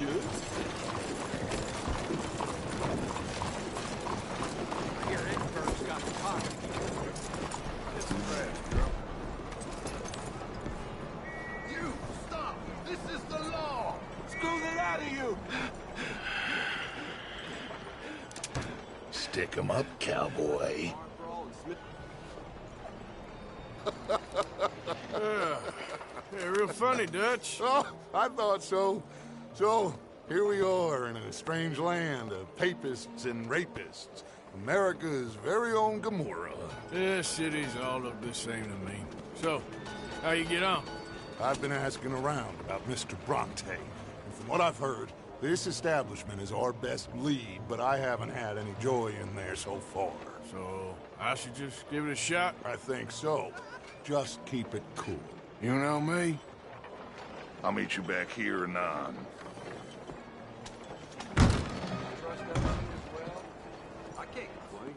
monsieur. I hear Edinburgh's got the pocket. It's a fast, girl. You, stop! This is the law! Screw the lot of you! Stick 'em up, cowboy. Yeah, real funny, Dutch. Oh, I thought so. So, here we are in a strange land of papists and rapists. America's very own Gomorrah. This city's all look the same to me. So, how you get on? I've been asking around about Mr. Bronte, and from what I've heard, this establishment is our best lead, but I haven't had any joy in there so far. So, I should just give it a shot? I think so. Just keep it cool. You know me? I'll meet you back here anon. I can't complain.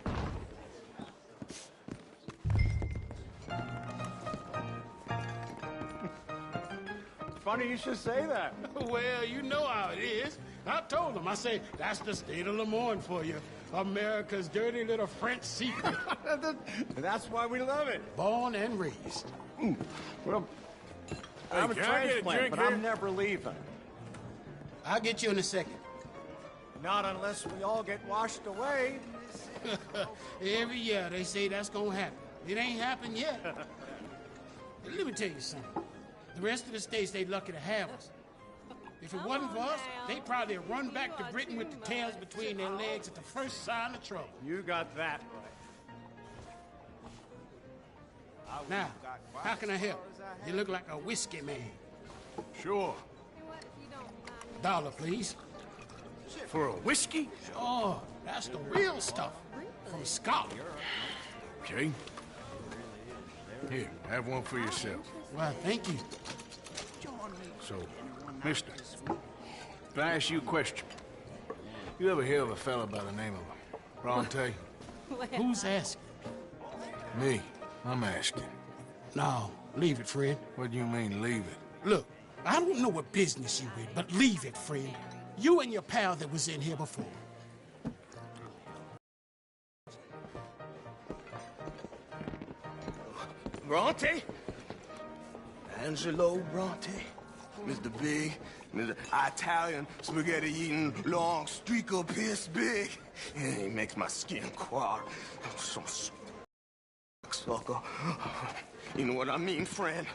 Funny you should say that. Well, you know how it is. I told them. I say, that's the state of Lemoyne for you. America's dirty little French secret. That's why we love it. Born and raised. Well, Hey, I'm a can I get a transplant, drink but here? I'm never leaving. I'll get you in a second. Not unless we all get washed away. Every year they say that's gonna happen. It ain't happened yet. Let me tell you something. The rest of the states, they lucky to have us. If it wasn't for us, they'd probably run back to Britain with the tails between their legs at the first sign of trouble. You got that right. Now, how can I help? You look like a whiskey man. Sure. $1, please. For a whiskey? Oh, that's the real stuff. From Scotland. Okay. Here, have one for yourself. Well, thank you. So, mister, can I ask you a question? You ever hear of a fella by the name of Bronte? Who's asking? Me. I'm asking. No, leave it, friend. What do you mean, leave it? Look, I don't know what business you in, but leave it, friend. You and your pal that was in here before. Bronte? Angelo Bronte? Mr. Big, Mr. Italian, spaghetti-eating, long streaker piss big. He makes my skin crawl. Some sucker. You know what I mean, friend?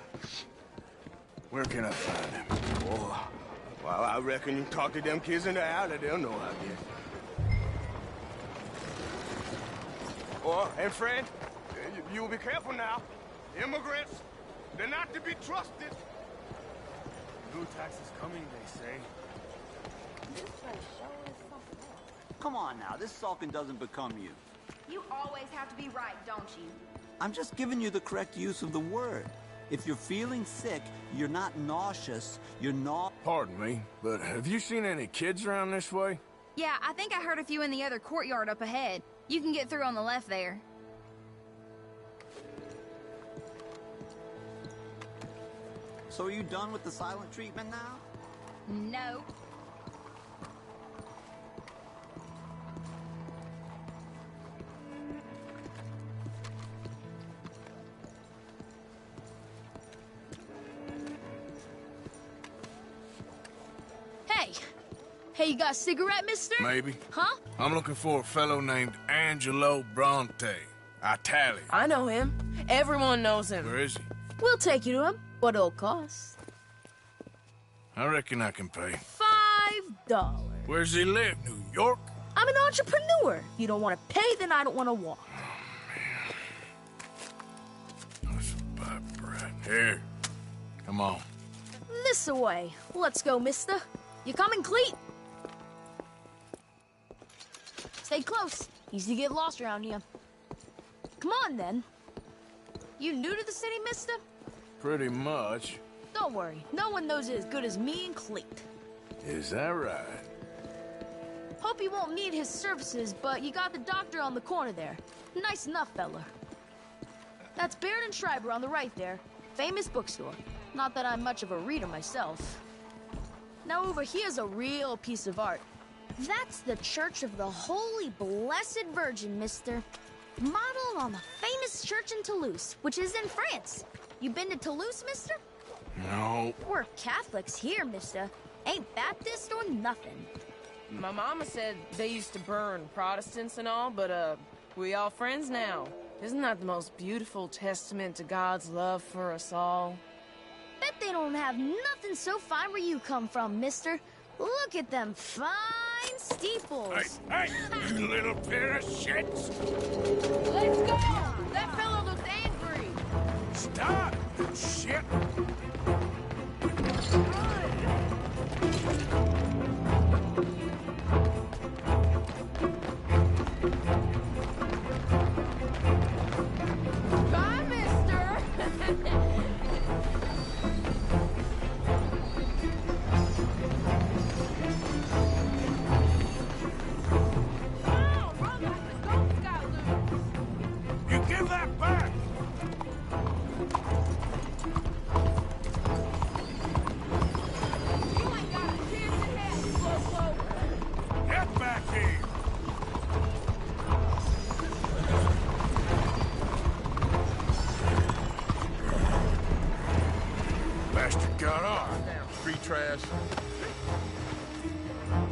Where can I find him? Oh, well, I reckon you talk to them kids in the alley, they'll know I guess. Oh, and friend, you'll be careful now. Immigrants, they're not to be trusted. New tax is coming, they say. Come on now, this sulking doesn't become you. You always have to be right, don't you? I'm just giving you the correct use of the word. If you're feeling sick, you're not nauseous, you're not... Pardon me, but have you seen any kids around this way? Yeah, I think I heard a few in the other courtyard up ahead. You can get through on the left there. So are you done with the silent treatment now? No. Hey, you got a cigarette, mister? Maybe. Huh? I'm looking for a fellow named Angelo Bronte. Italian. I know him. Everyone knows him. Where is he? We'll take you to him. What it'll cost? I reckon I can pay. $5. Where's he live? New York? I'm an entrepreneur. If you don't want to pay, then I don't want to walk. That's a bad brat. Here. Come on. This away. Let's go, mister. You coming, Cleet? Stay close. Easy to get lost around here. Come on, then. You new to the city, mister? Pretty much. Don't worry. No one knows it as good as me and Cleet. Is that right? Hope you won't need his services, but you got the doctor on the corner there. Nice enough, fella. That's Baird and Schreiber on the right there. Famous bookstore. Not that I'm much of a reader myself. Now over here's a real piece of art. That's the Church of the Holy Blessed Virgin, mister. Modeled on the famous church in Toulouse, which is in France. You been to Toulouse, mister? No. We're Catholics here, mister. Ain't Baptist or nothing. My mama said they used to burn Protestants and all, but, we all friends now. Isn't that the most beautiful testament to God's love for us all? Bet they don't have nothing so fine where you come from, mister. Look at them fine steeples. Hey, you little pair of shits! Let's go! That fellow looks angry! Stop, you shit! Bye, mister! You give that back! Get back here! Bastard got off. Street trash.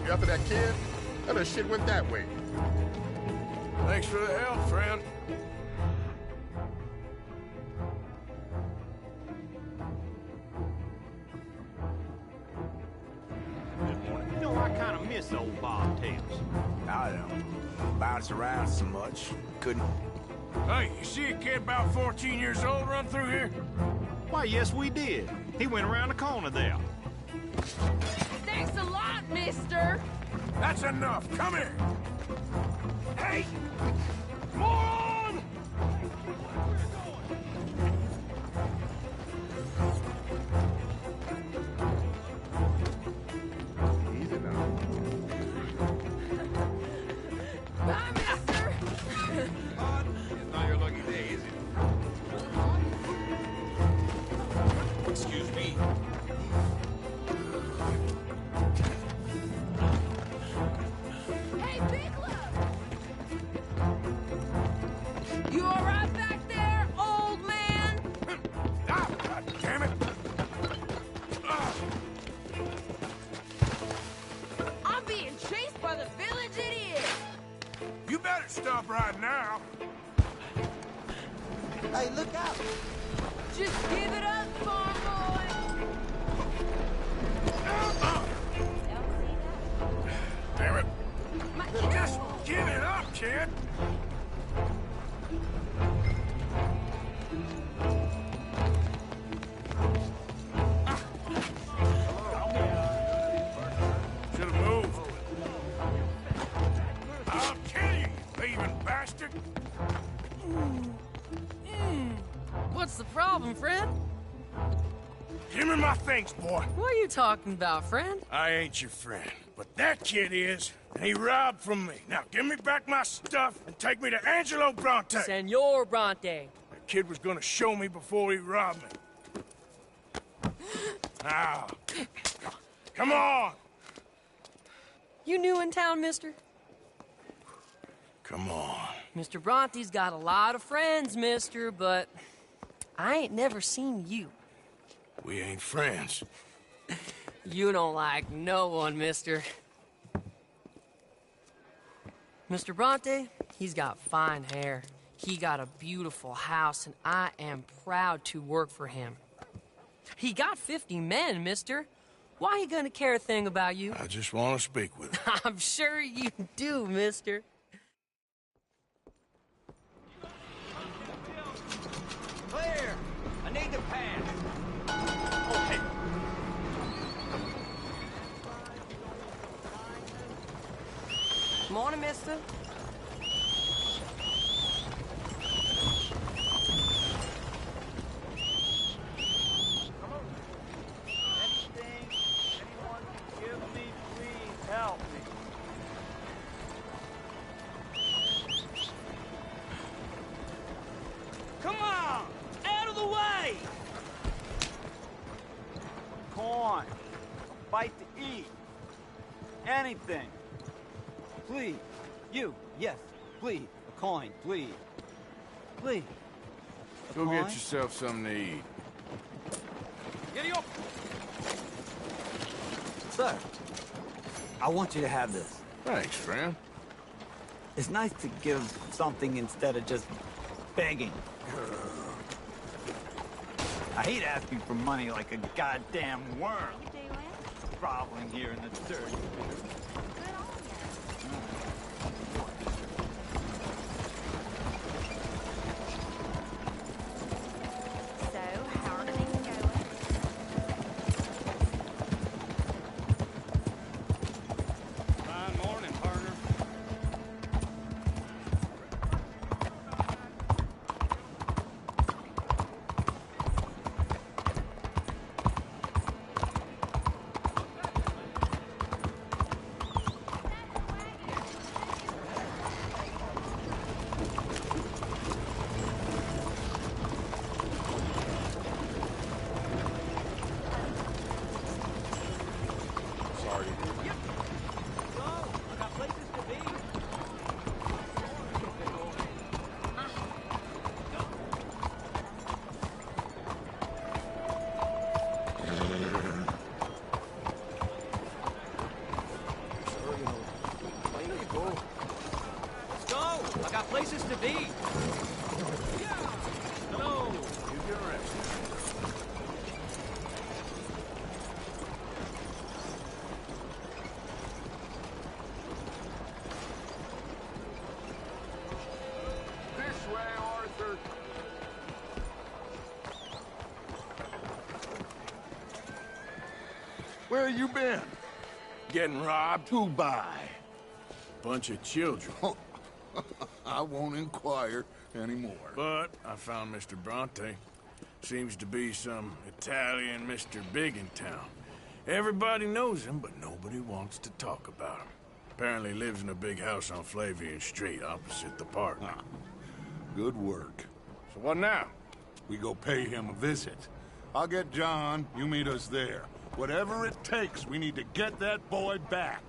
You after that kid? That shit went that way. Thanks for the help, friend. You know, I kind of miss old bobtails. I don't bounce around so much. Couldn't. Hey, you see a kid about 14 years old run through here? Why, yes, we did. He went around the corner there. Thanks a lot, mister! That's enough. Come here. Hey! Moron! Easy now. Bye, mister! It's not your lucky day, is it? Excuse me. Hey, Big Love! You all right back there, old man? Ah, God damn it! I'm being chased by the village idiot! You better stop right now. Hey, look out! Just give it up, farm boy! Damn it. My Just give it up, kid. Should have moved. I'll kill you, you thieving bastard. What's the problem, friend? Give me my things, boy. What are you talking about, friend? I ain't your friend, but that kid is, and he robbed from me. Now give me back my stuff and take me to Angelo Bronte. Senor Bronte. That kid was gonna show me before he robbed me. Now, come on. You new in town, mister? Come on. Mr. Bronte's got a lot of friends, mister, but I ain't never seen you. We ain't friends. You don't like no one, mister. Mr. Bronte, he's got fine hair. He got a beautiful house, and I am proud to work for him. He got 50 men, mister. Why he gonna care a thing about you? I just want to speak with him. I'm sure you do, mister. Clear! I need to pass. Okay. Morning, mister. Anyone can give me, please help me. Come on! Out of the way! Corn. bite to eat. Anything. Please. You. Yes. Please. A coin. Please. Please. Go get yourself something to eat. Giddy up! Sir, I want you to have this. Thanks, friend. It's nice to give something instead of just begging. I hate asking for money like a goddamn worm. Groveling here in the dirt. Places to be. Hello. You get rest. This way, Arthur. Where you been? Getting robbed? Who by? Bunch of children. I won't inquire anymore. But I found Mr. Bronte. Seems to be some Italian Mr. Big in town. Everybody knows him, but nobody wants to talk about him. Apparently lives in a big house on Flavian Street, opposite the park. Ah, good work. So what now? We go pay him a visit. I'll get John, you meet us there. Whatever it takes, we need to get that boy back.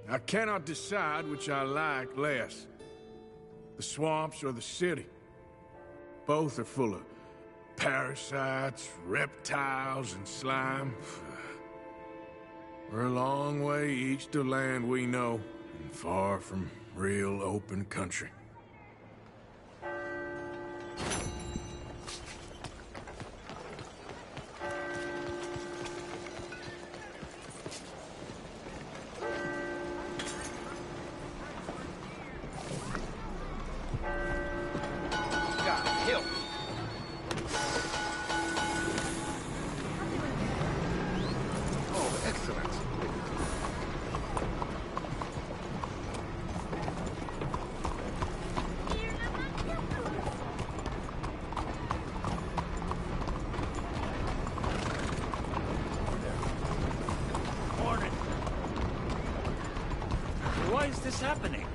I cannot decide which I like less. The swamps or the city. Both are full of parasites, reptiles, and slime. We're a long way east of land we know, and far from real open country. Why is this happening?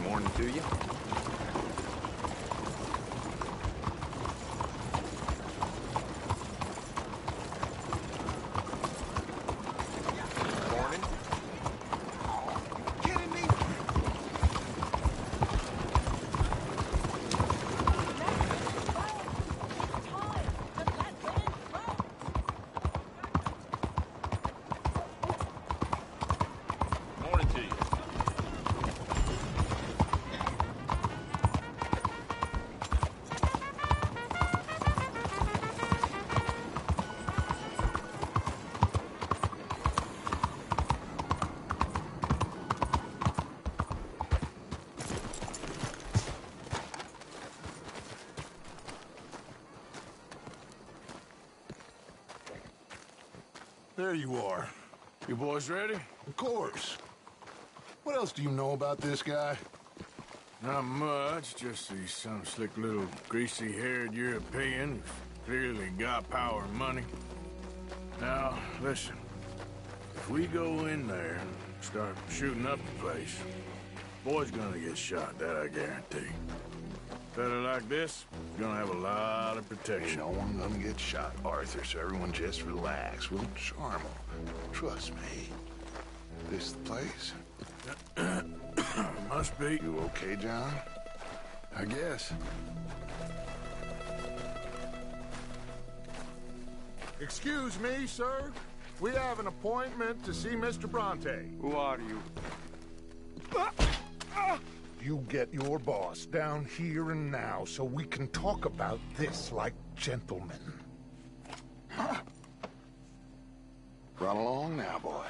Morning to you. Morning. Kidding me? Morning to you. there you are. You boys ready? Of course. What else do you know about this guy? Not much, just he's some slick little greasy-haired European who's clearly got power and money. Now, listen. If we go in there and start shooting up the place, boy's gonna get shot, that I guarantee. Fella like this is gonna have a lot of protection. No one gonna get shot, Arthur, so everyone just relax. We'll charm them. Trust me. This the place? Must be. You okay, John? I guess. Excuse me, sir. We have an appointment to see Mr. Bronte. Who are you? You get your boss down here and now so we can talk about this like gentlemen. Run along now, boy.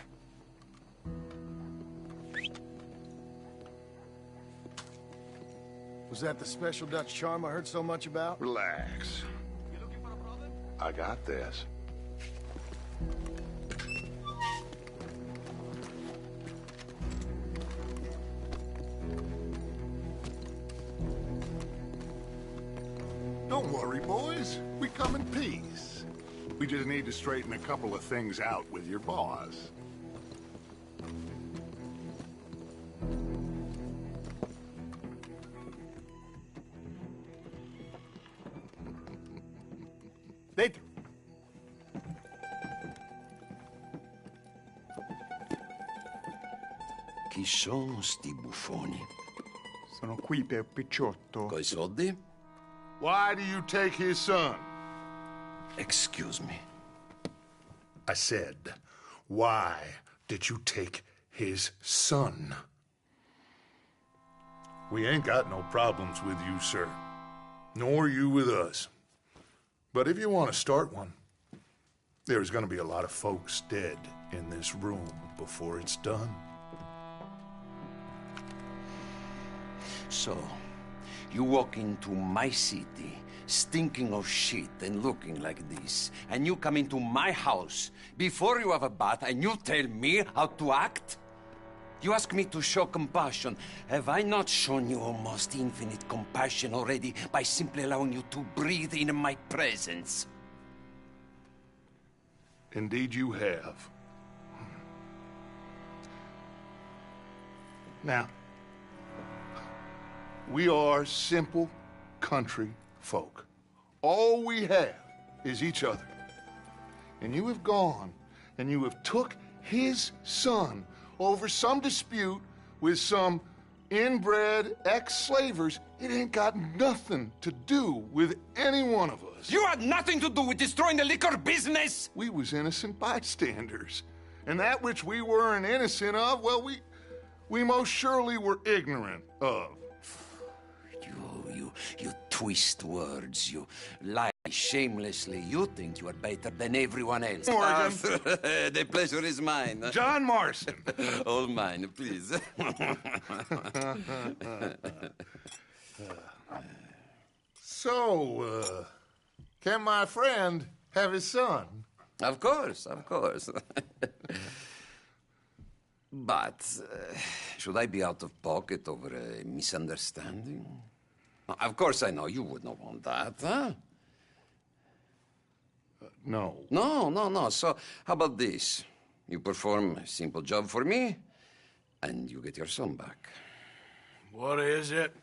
Was that the special Dutch charm I heard so much about? Relax. You looking for a problem? I got this. Don't worry, boys. We come in peace. We just need to straighten a couple of things out with your boss. Dentro. Chi sono sti buffoni? Sono qui per Picciotto. Coi soldi? Why do you take his son? Excuse me. I said, why did you take his son? We ain't got no problems with you, sir. Nor you with us. But if you want to start one, there's gonna be a lot of folks dead in this room before it's done. So, you walk into my city, stinking of shit and looking like this, and you come into my house before you have a bath and you tell me how to act? You ask me to show compassion. Have I not shown you almost infinite compassion already by simply allowing you to breathe in my presence? Indeed you have. Now, we are simple country folk. All we have is each other. And you have gone and you have took his son over some dispute with some inbred ex-slavers. It ain't got nothing to do with any one of us. You had nothing to do with destroying the liquor business! We was innocent bystanders. And that which we weren't innocent of, well, we most surely were ignorant of. You twist words, you lie shamelessly. You think you are better than everyone else. Morgan. The pleasure is mine. John Marston. All mine, please. So, can my friend have his son? Of course, of course. But, should I be out of pocket over a misunderstanding? Of course I know you would not want that, huh? No. No. So, how about this? You perform a simple job for me, and you get your son back. What is it?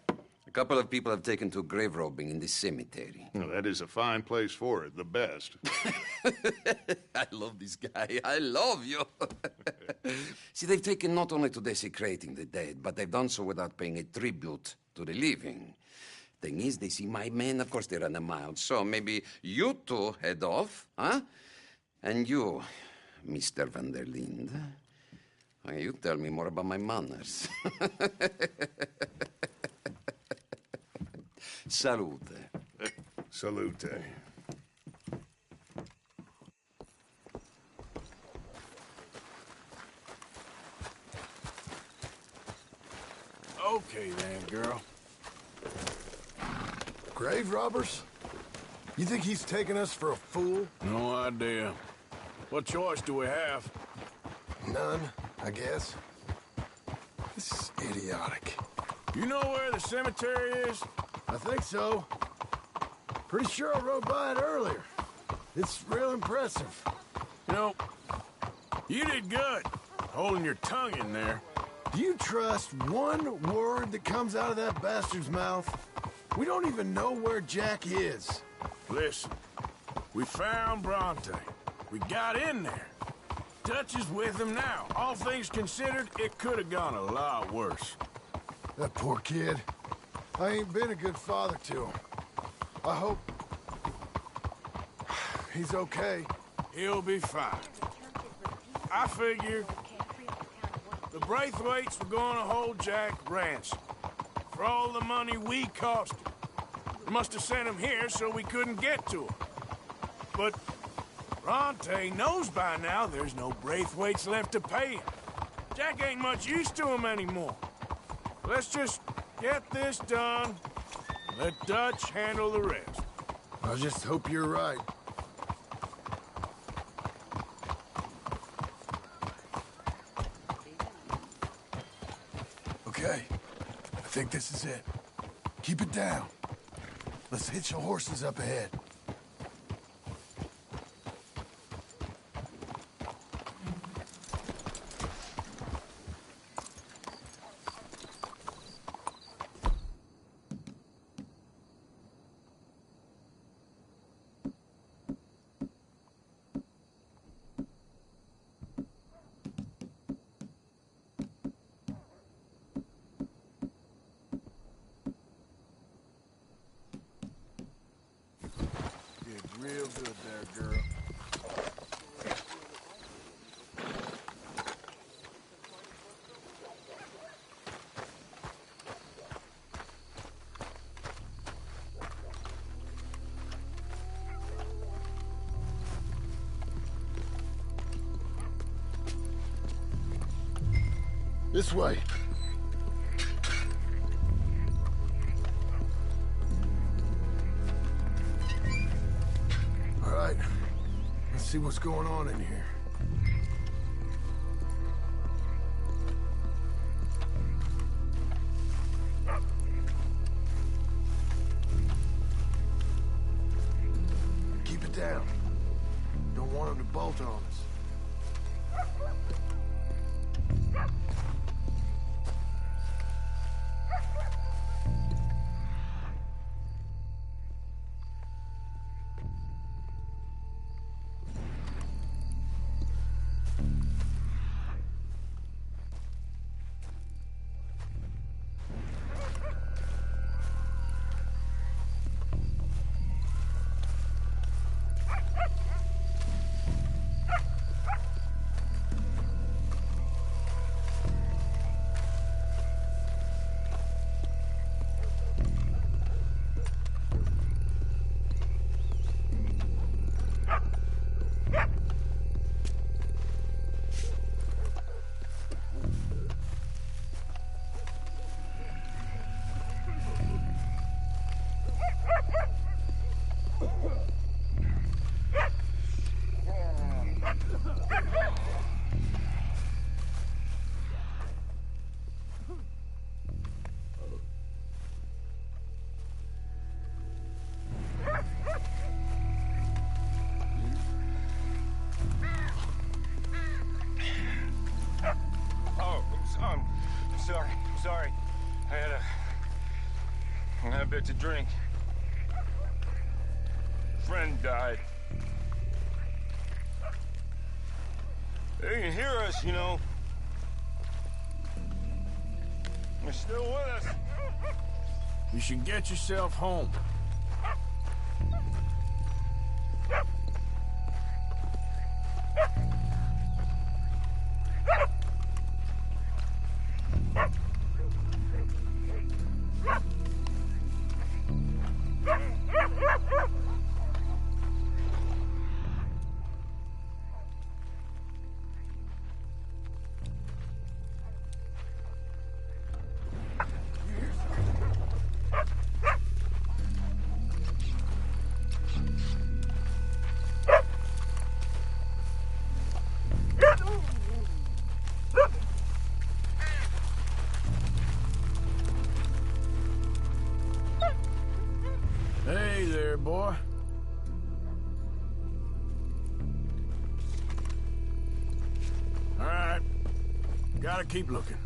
A couple of people have taken to grave robbing in this cemetery. Well, that is a fine place for it, the best. I love this guy. I love you. See, they've taken not only to desecrating the dead, but they've done so without paying a tribute to the living. Thing is, they see my men, of course they run a mile. So maybe you two head off, huh? And you, Mr. Van der Linde, you tell me more about my manners. Salute. Salute. Okay then, girl. Grave robbers? You think he's taking us for a fool? No idea. What choice do we have? None, I guess. This is idiotic. You know where the cemetery is? I think so. Pretty sure I rode by it earlier. It's real impressive. You know, you did good, holding your tongue in there. Do you trust one word that comes out of that bastard's mouth? We don't even know where Jack is. Listen, we found Bronte. We got in there. Dutch is with him now. All things considered, it could have gone a lot worse. That poor kid. I ain't been a good father to him. I hope he's okay. He'll be fine. I figure the Braithwaites were going to hold Jack ransom for all the money we cost him. They must have sent him here so we couldn't get to him. But Bronte knows by now there's no Braithwaites left to pay him. Jack ain't much use to him anymore. Let's just get this done. Let Dutch handle the rest. I just hope you're right. Okay, I think this is it. Keep it down. Let's hitch the horses up ahead. Real good there, girl. This way. All right. Let's see what's going on in here. Keep it down. Don't want them to bolt on us. Sorry. I had a bit to drink. Friend died. They can hear us, you know. They're still with us. You should get yourself home. Gotta keep looking.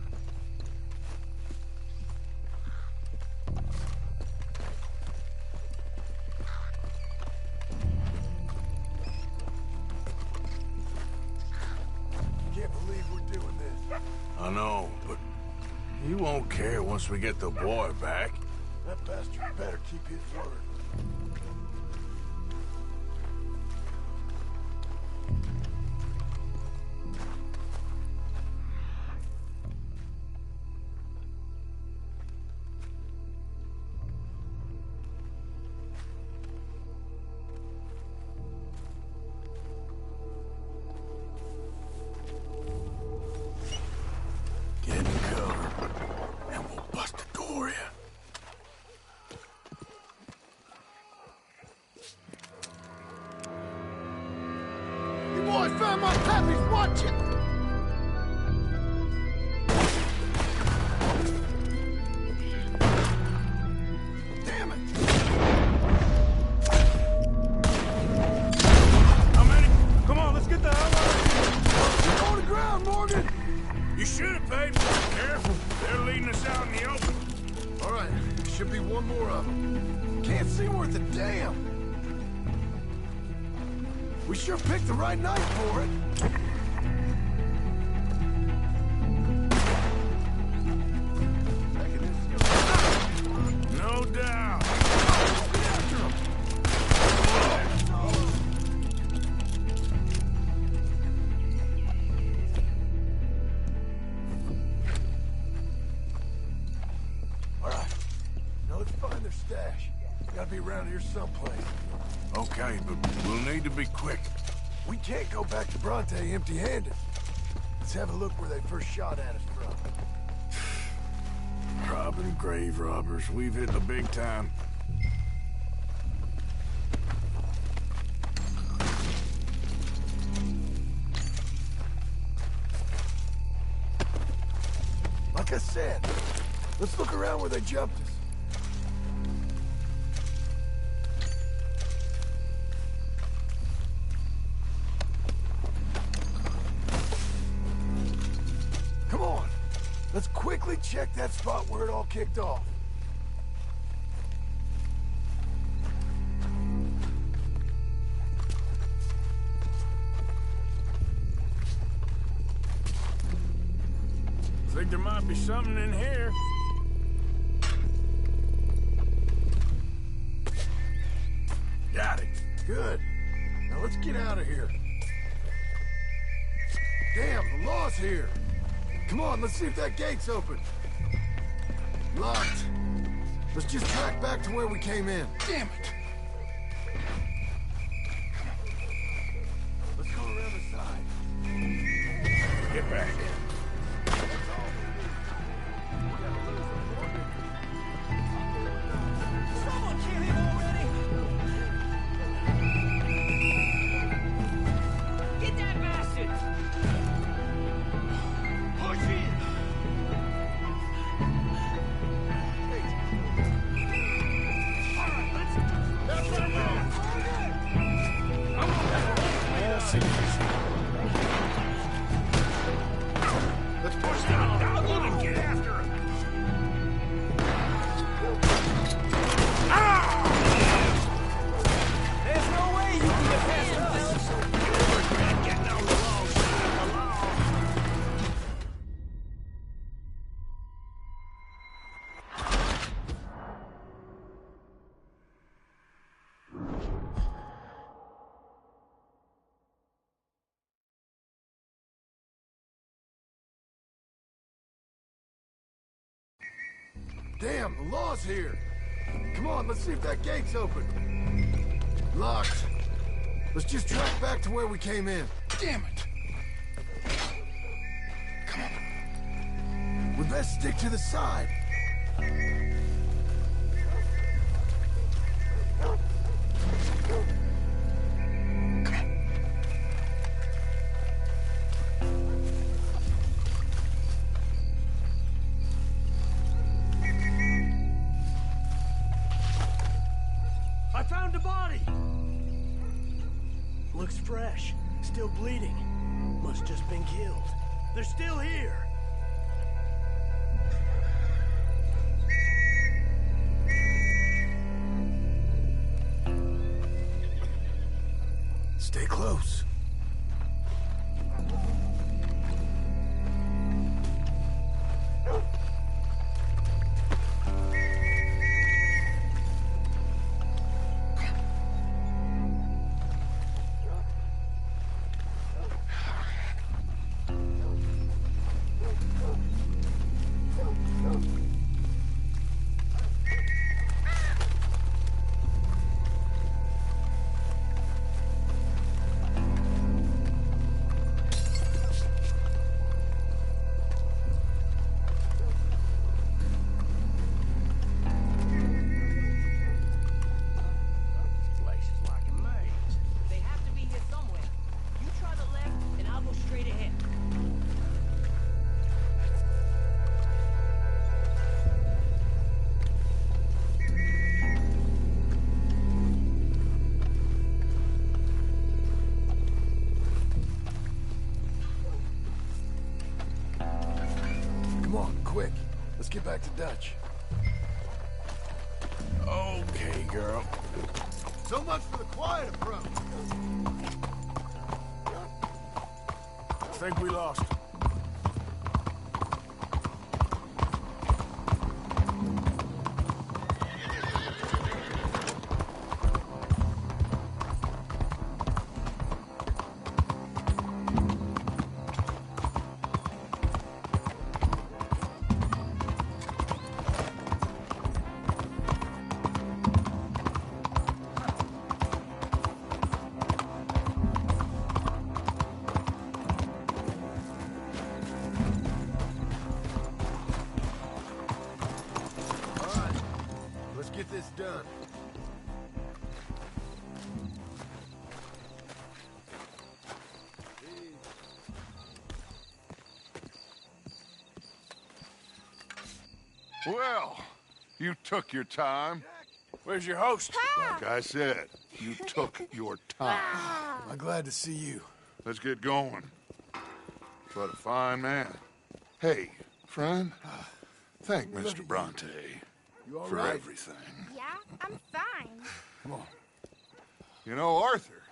Can't believe we're doing this. I know, but he won't care once we get the boy back. That bastard better keep his word. Get in cover, and we'll bust the door in. You boys found my pappies watching! Damn it! How many? Come on, let's get the hell out of here. You're on the ground, Morgan! You should have paid more. Careful. They're leading us out in the open. All right, should be one more of them. Can't see worth a damn. We sure picked the right night for it. No doubt. Get after him. All right, now let's find their stash. Gotta be around here someplace. Okay, but we'll need to be quick. We can't go back to Bronte empty-handed. Let's have a look where they first shot at us from. Robbing grave robbers. We've hit the big time. Like I said, let's look around where they jumped us. Come on, let's quickly check that spot where it all kicked off. Think there might be something in here. Got it. Good. Now let's get out of here. Damn, the law's here. Come on, let's see if that gate's open. Locked. Let's just track back to where we came in. Damn it. Let's go around the side. Get back. Someone kill him already! Get that bastard! Push in! All right, that's our man! I'm Let's push out! Now and get after him! There's no way you can get past us! You regret getting on the wrong side of the law! Damn, the law's here. Come on, let's see if that gate's open. Locked. Let's just track back to where we came in. Damn it. Come on. We best stick to the side. I found a body! Looks fresh. Still bleeding. Must just been killed. They're still here. quick. Let's get back to Dutch. Okay, girl. So much for the quiet approach. I think we lost him. Get this done. Well, you took your time. Where's your host? Like I said, you took your time. I'm glad to see you. Let's get going. What a fine man. Hey, friend, thank Mr. Bronte for right? everything. Yeah, I'm fine. Come on. You know, Arthur,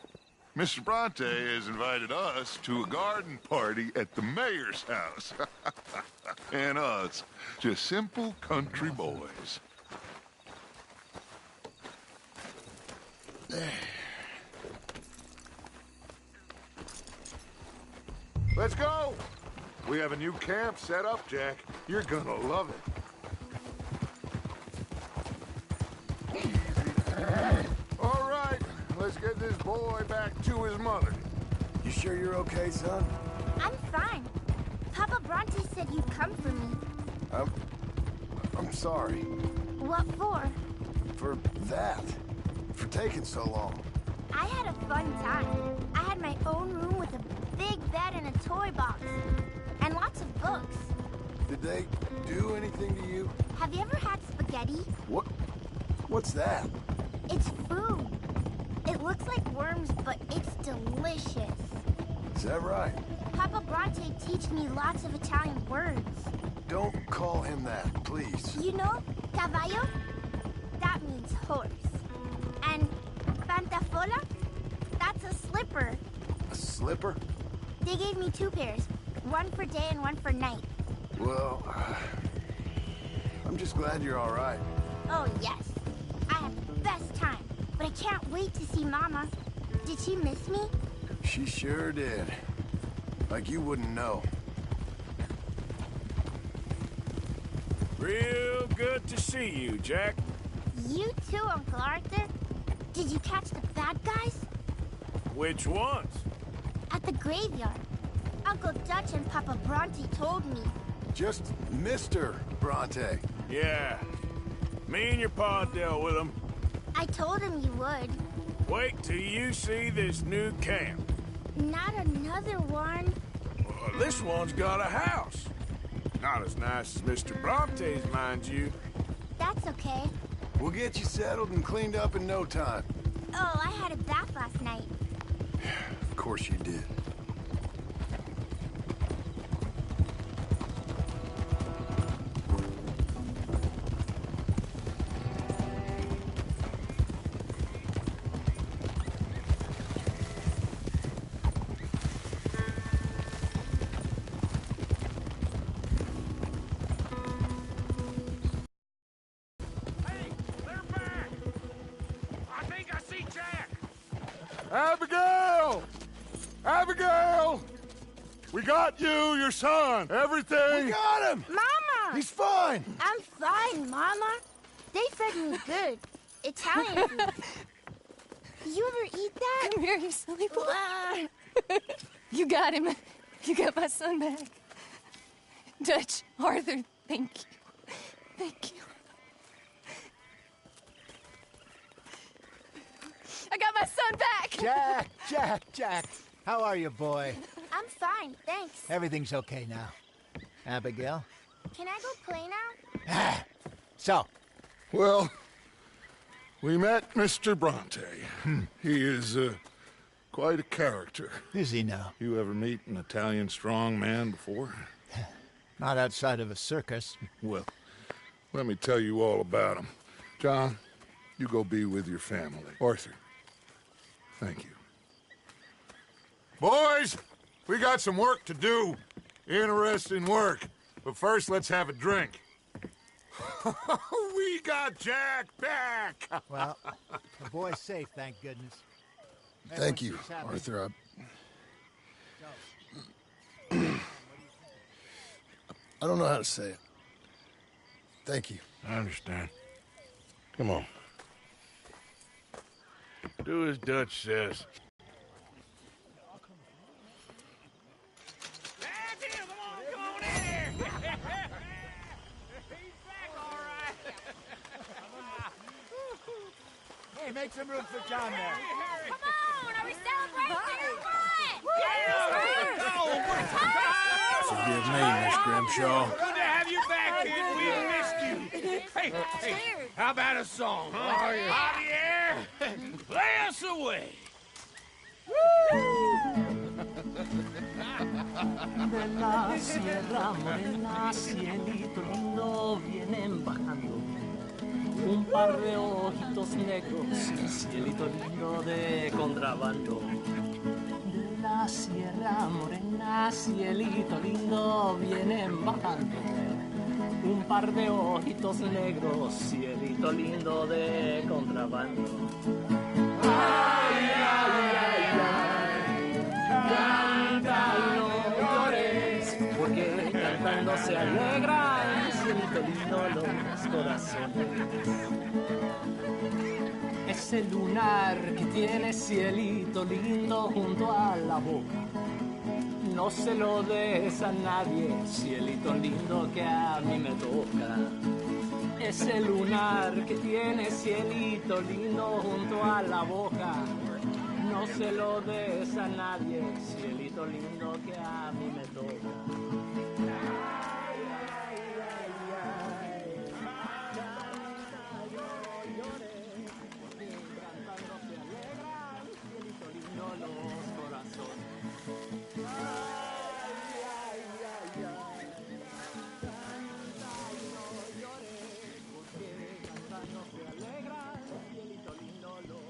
Mr. Bronte has invited us to a garden party at the mayor's house. And us, just simple country boys. Let's go! We have a new camp set up, Jack. You're gonna love it. All right, let's get this boy back to his mother. You sure you're okay, son? I'm fine. Papa Bronte said you'd come for me. I'm sorry. What for? For that. For taking so long. I had a fun time. I had my own room with a big bed and a toy box. And lots of books. Did they do anything to you? Have you ever had spaghetti? What's that? It's food. It looks like worms, but it's delicious. Is that right? Papa Bronte teach me lots of Italian words. Don't call him that, please. You know, caballo? That means horse. And pantafola? That's a slipper. A slipper? They gave me 2 pairs. One for day and one for night. Well, I'm just glad you're all right. Oh, yes. I had the best time. But I can't wait to see Mama. Did she miss me? She sure did. Like you wouldn't know. Real good to see you, Jack. You too, Uncle Arthur. Did you catch the bad guys? Which ones? At the graveyard. Uncle Dutch and Papa Bronte told me. Just Mr. Bronte. Yeah. Me and your pa dealt with them. I told him you would. Wait till you see this new camp. Not another one. Well, this one's got a house. Not as nice as Mr. Bronte's, mind you. That's okay. We'll get you settled and cleaned up in no time. Oh, I had a bath last night. Of course you did. Abigail! Abigail! We got you, your son, everything. We got him! Mama! He's fine! I'm fine, Mama. They fed me good. Italian food. You ever eat that? Come here, you silly boy. You got him. You got my son back. Dutch, Arthur, thank you. Thank you. I got my son back! Jack. How are you, boy? I'm fine, thanks. Everything's okay now. Abigail? Can I go play now? So? Well, we met Mr. Bronte. He is quite a character. Is he now? You ever meet an Italian strong man before? Not outside of a circus. Well, let me tell you all about him. John, you go be with your family. Arthur, thank you. Boys, we got some work to do. Interesting work. But first, let's have a drink. We got Jack back! Well, the boy's safe, thank goodness. Thank you, Arthur. I don't know how to say it. Thank you. I understand. Come on. Do as Dutch says. Hey, make some room for John there. Come on, are we celebrating or what? Forgive me, Miss Grimshaw. Good to have you back, kid. We missed you. Hey, how about a song? Javier, play us away. De la sierra morena, cielito lindo, vienen bajando un par de ojitos negros, cielito lindo de contrabando. De la sierra morena, cielito lindo, vienen bajando un par de ojitos negros, cielito lindo de contrabando. Ay, ay, ay, ay, canta y no llores, porque cantando se alegran, cielito lindo, los corazones. Ese lunar que tiene cielito lindo junto a la boca, no se lo des a nadie, cielito lindo que a mí me toca. Ese lunar que tiene cielito lindo junto a la boca, no se lo des a nadie, cielito lindo que a mí me toca. Ay, ay, ay, ay, canta, no llores, porque cantando se alegran, cielito lindo los corazones. Ay, ay, ay, ay, canta y no llores, porque cantando se alegran, cielito lindo los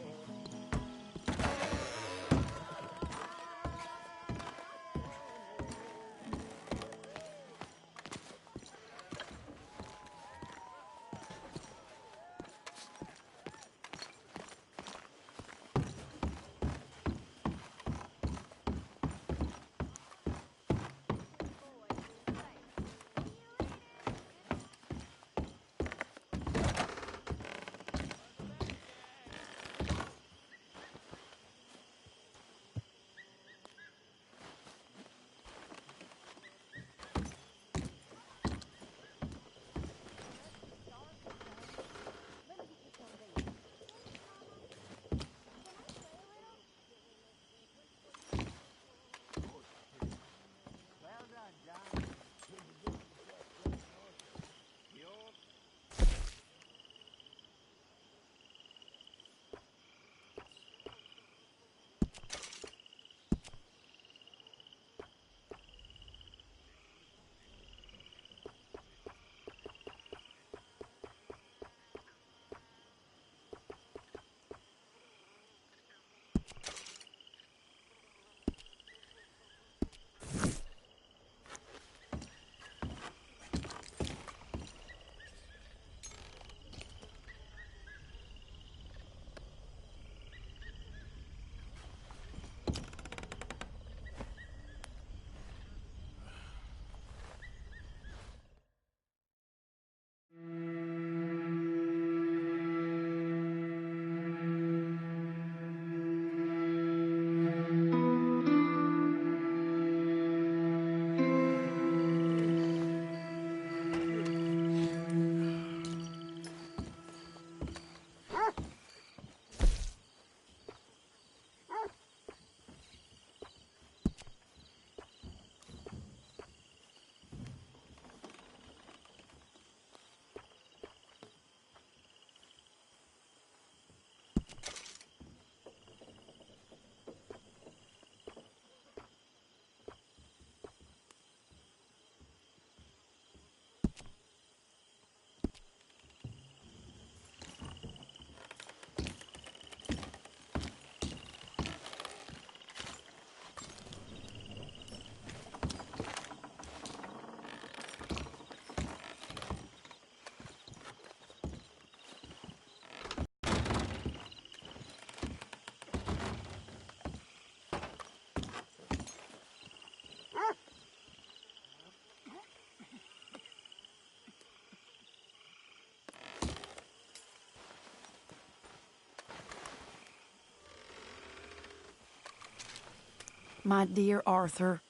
My dear Arthur,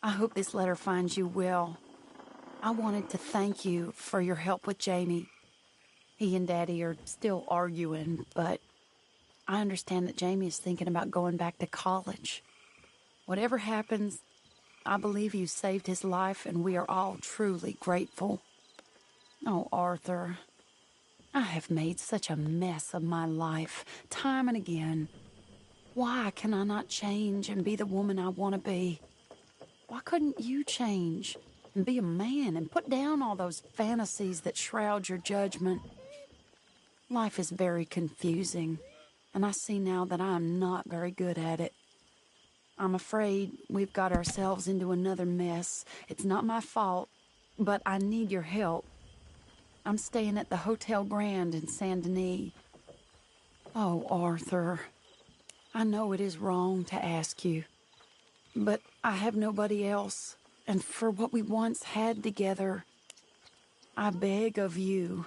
I hope this letter finds you well. I wanted to thank you for your help with Jamie. He and Daddy are still arguing, but I understand that Jamie is thinking about going back to college. Whatever happens, I believe you saved his life, and we are all truly grateful. Oh, Arthur, I have made such a mess of my life, time and again. Why can I not change and be the woman I want to be? Why couldn't you change and be a man and put down all those fantasies that shroud your judgment? Life is very confusing, and I see now that I am not very good at it. I'm afraid we've got ourselves into another mess. It's not my fault, but I need your help. I'm staying at the Hotel Grand in Saint Denis. Oh, Arthur, I know it is wrong to ask you, but I have nobody else, and for what we once had together, I beg of you,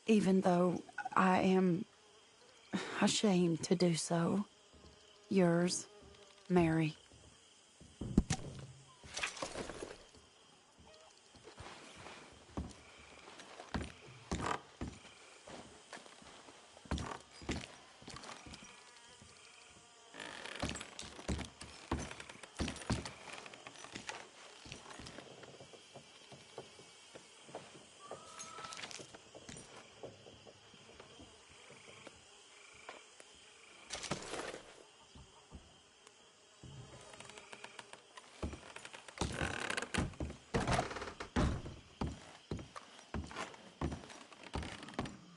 even though I am ashamed to do so. Yours, Mary.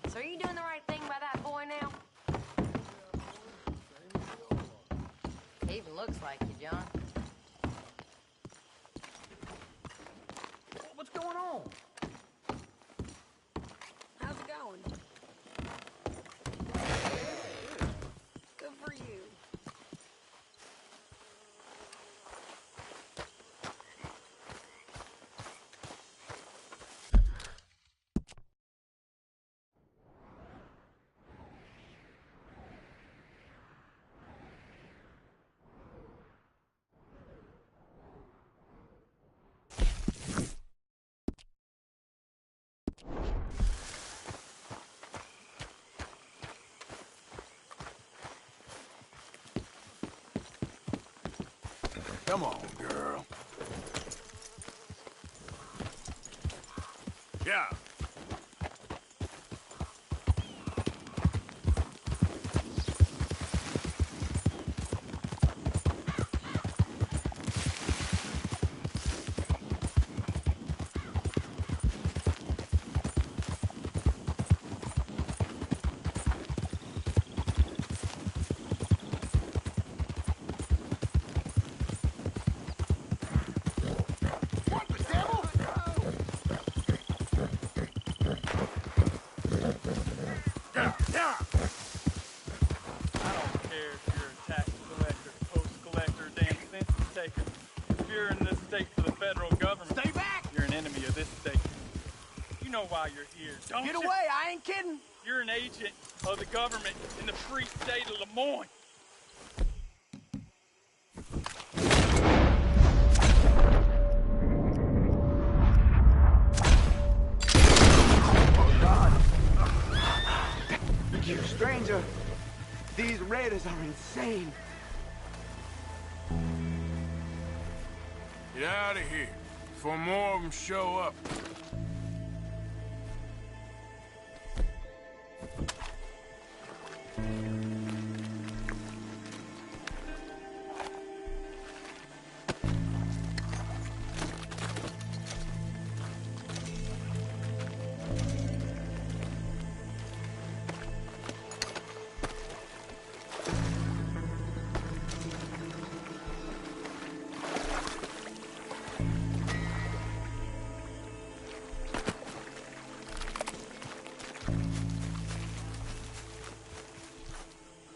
So are you doing the right thing by that boy now? He even looks like you, John. What's going on? How's it going? Good for you. Come on, girl. Yeah. Why you're here, don't Get you? away, I ain't kidding. You're an agent of the government in the free state of Lemoyne. Oh, God. You stranger, these raiders are insane. Get out of here before more of them show up.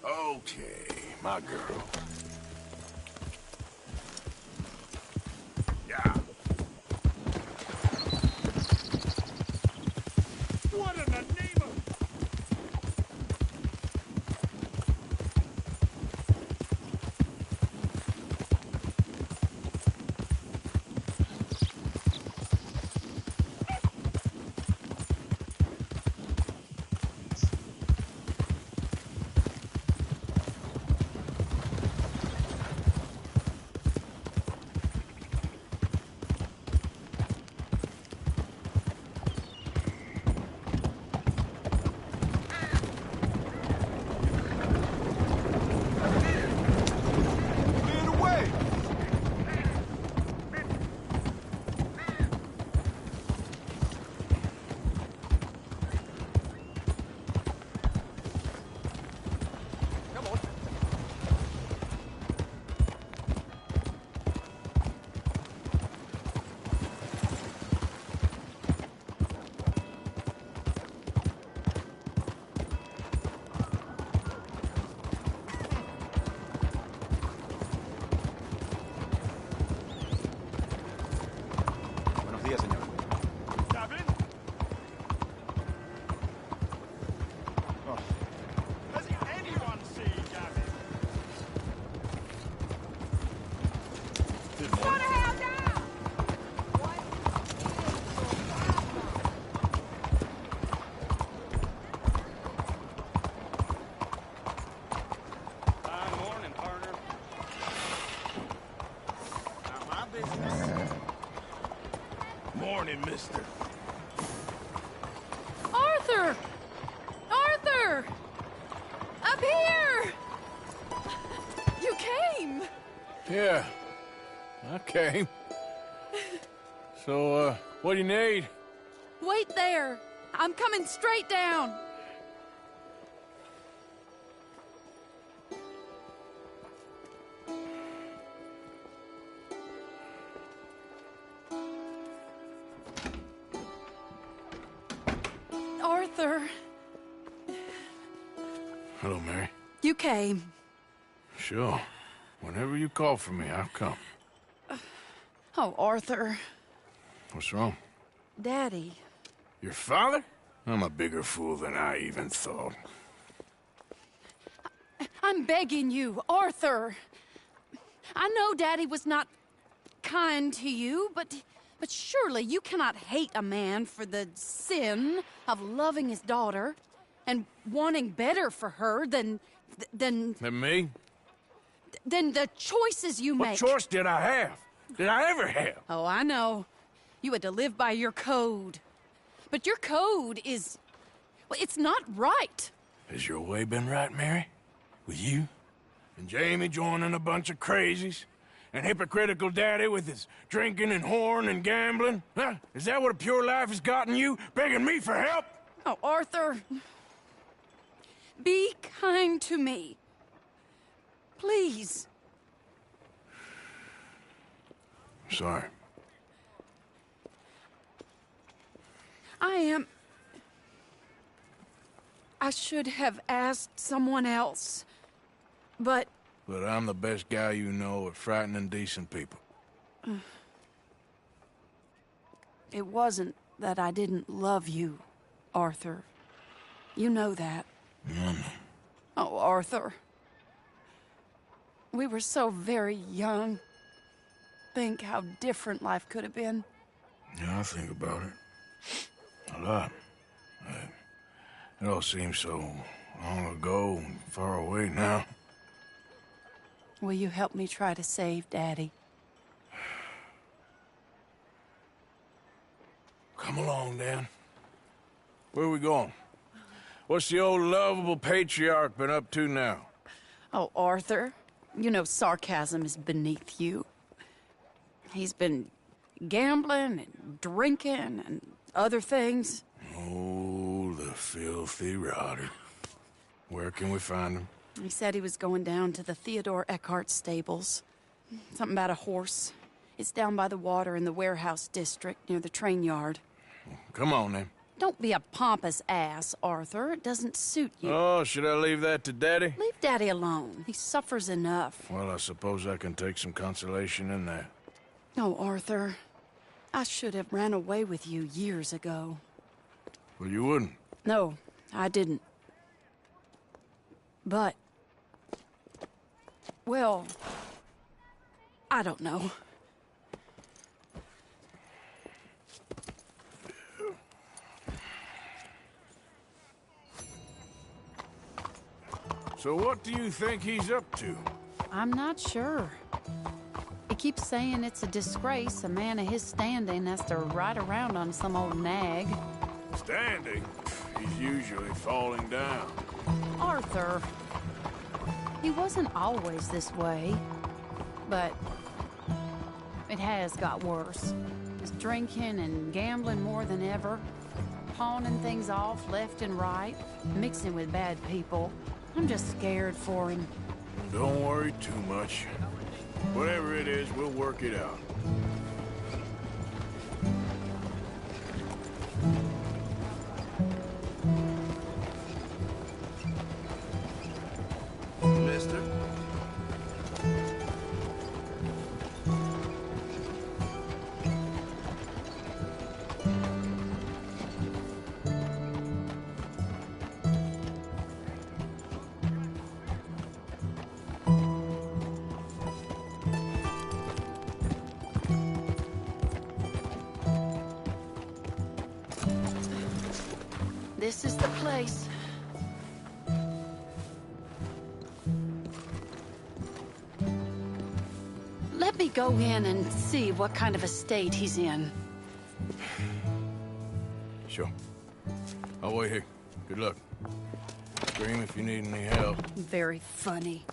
Okay, my girl. Yeah. What in the name of... días, señor. Does anyone see Gavin? Good morning. Morning, partner. Not my business. Morning, mister. Arthur! Arthur! Up here! You came! Yeah, I came. So, what do you need? Wait there. I'm coming straight down. Arthur, Hello, Mary. you came. Sure. Whenever you call for me, I'll come. Oh, Arthur. What's wrong? Daddy. Your father? I'm a bigger fool than I even thought. I'm begging you, Arthur. I know Daddy was not kind to you, but surely you cannot hate a man for the sin of loving his daughter and wanting better for her than And me? than the choices you What make. choice did I have? Did I ever have? Oh, I know. You had to live by your code. But your code is... well, it's not right. Has your way been right, Mary? With you? And Jamie joining a bunch of crazies? And hypocritical daddy with his drinking and whoring and gambling? Huh? Is that what a pure life has gotten you? Begging me for help? Oh, Arthur. Be kind to me. Please. Sorry. I should have asked someone else. But I'm the best guy you know at frightening decent people. it wasn't that I didn't love you, Arthur. You know that. Oh, Arthur. We were so very young. Think how different life could have been. Yeah, I think about it. A lot. It all seems so long ago and far away now. Will you help me try to save Daddy? Come along, Dan. Where are we going? What's the old lovable patriarch been up to now? Oh, Arthur, you know sarcasm is beneath you. He's been gambling and drinking and other things. Oh, the filthy rotter. Where can we find him? He said he was going down to the Theodore Eckhart stables. Something about a horse. It's down by the water in the warehouse district near the train yard. Come on, then. Don't be a pompous ass, Arthur. It doesn't suit you. Oh, should I leave that to Daddy? Leave Daddy alone. He suffers enough. Well, I suppose I can take some consolation in that. Oh, Arthur. I should have ran away with you years ago. Well, you wouldn't. No, I didn't. But... well... I don't know. So what do you think he's up to? I'm not sure. He keeps saying it's a disgrace a man of his standing has to ride around on some old nag. Standing? He's usually falling down. Arthur. He wasn't always this way, but it has got worse. He's drinking and gambling more than ever, pawning things off left and right, mixing with bad people. I'm just scared for him. Don't worry too much. Whatever it is, we'll work it out. Mister? This is the place. Let me go in and see what kind of a state he's in. Sure. I'll wait here. Good luck. Scream if you need any help. Very funny.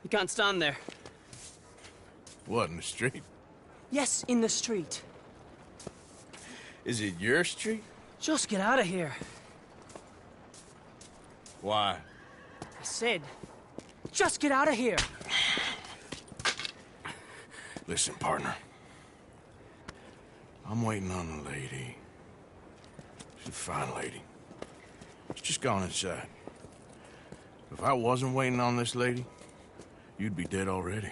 You can't stand there. What, in the street? Yes, in the street. Is it your street? Just get out of here. Why? I said, just get out of here. Listen, partner. I'm waiting on a lady. She's a fine lady. She's just gone inside. If I wasn't waiting on this lady, you'd be dead already.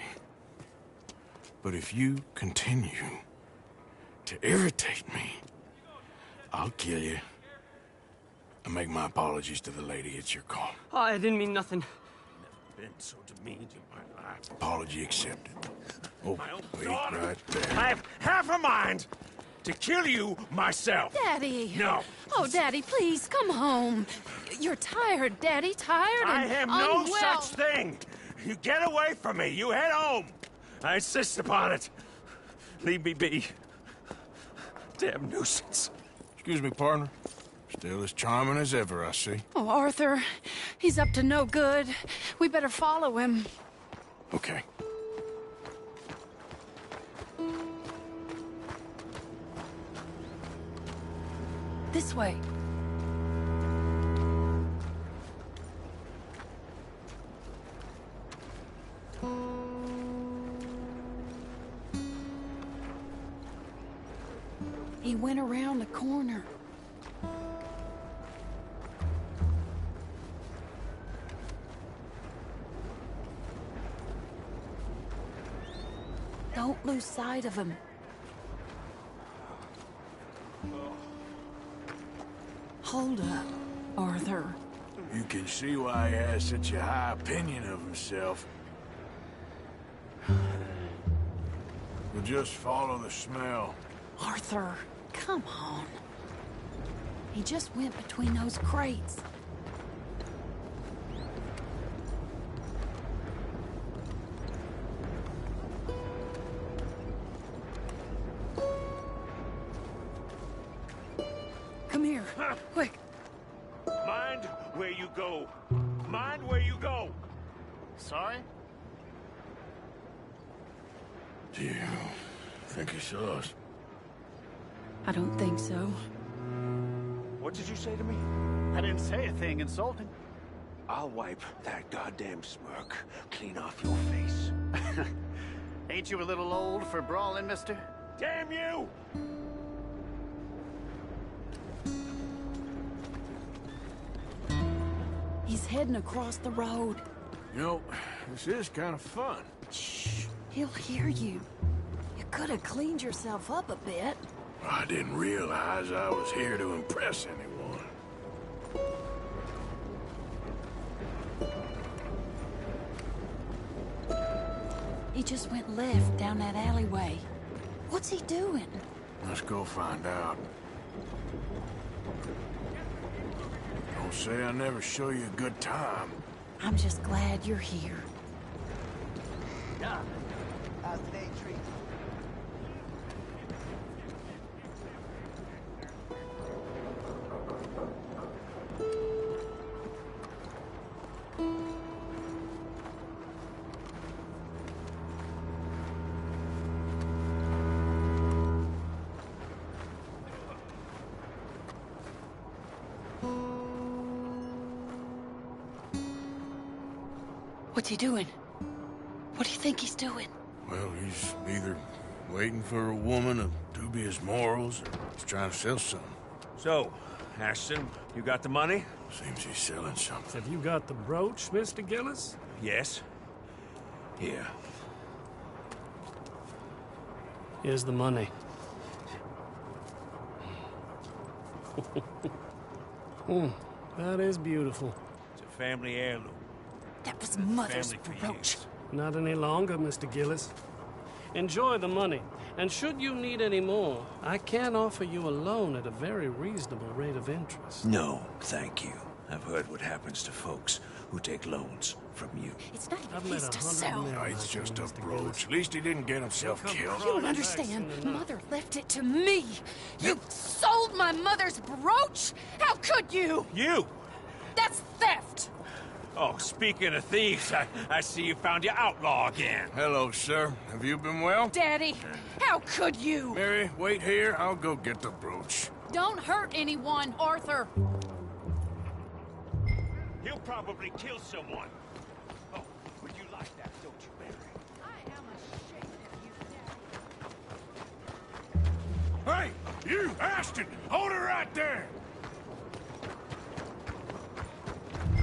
But if you continue to irritate me, I'll kill you. And make my apologies to the lady. It's your call. Oh, I didn't mean nothing. Never been so demeaned in my life. Apology accepted. Oh, wait right there. I have half a mind to kill you myself. Daddy! No. Oh, Daddy, please, come home. You're tired, Daddy, tired and I have no unwell. such thing. You get away from me. You head home. I insist upon it. Leave me be. Damn nuisance. Excuse me, partner. Still as charming as ever, I see. Oh, Arthur, he's up to no good. We better follow him. Okay. This way. He went around the corner. Don't lose sight of him. Hold up, Arthur. You can see why he has such a high opinion of himself. We'll just follow the smell. Arthur, come on. He just went between those crates. Come here, quick. Mind where you go. Mind where you go. Sorry? Do you think he saw us? I don't think so. What did you say to me? I didn't say a thing insulting. I'll wipe that goddamn smirk clean off your face. Ain't you a little old for brawling, mister? Damn you! He's heading across the road. You know, this is kind of fun. Shh, he'll hear you. You could have cleaned yourself up a bit. I didn't realize I was here to impress anyone. He just went left down that alleyway. What's he doing? Let's go find out. Don't say I never show you a good time. I'm just glad you're here. Yeah. How's the day treat? What's he doing? What do you think he's doing? Well, he's either waiting for a woman of dubious morals or he's trying to sell something. So, Ashton, you got the money? Seems he's selling something. Have you got the brooch, Mr. Gillis? Yes. Here. Here's the money. That is beautiful. It's a family heirloom. That was Mother's Family for brooch. years. Not any longer, Mr. Gillis. Enjoy the money. And should you need any more, I can offer you a loan at a very reasonable rate of interest. No, thank you. I've heard what happens to folks who take loans from you. It's not even I've made his to 100 sell. million. No, it's just a brooch. At least he didn't get himself killed. You don't understand. Mother left it to me. You sold my mother's brooch? How could you? You! That's theft. Oh, speaking of thieves, I see you found your outlaw again. Hello, sir. Have you been well? Daddy, how could you? Mary, wait here. I'll go get the brooch. Don't hurt anyone, Arthur. He'll probably kill someone. Oh, would you like that, don't you, Mary? Hey, you, Ashton! Hold her right there!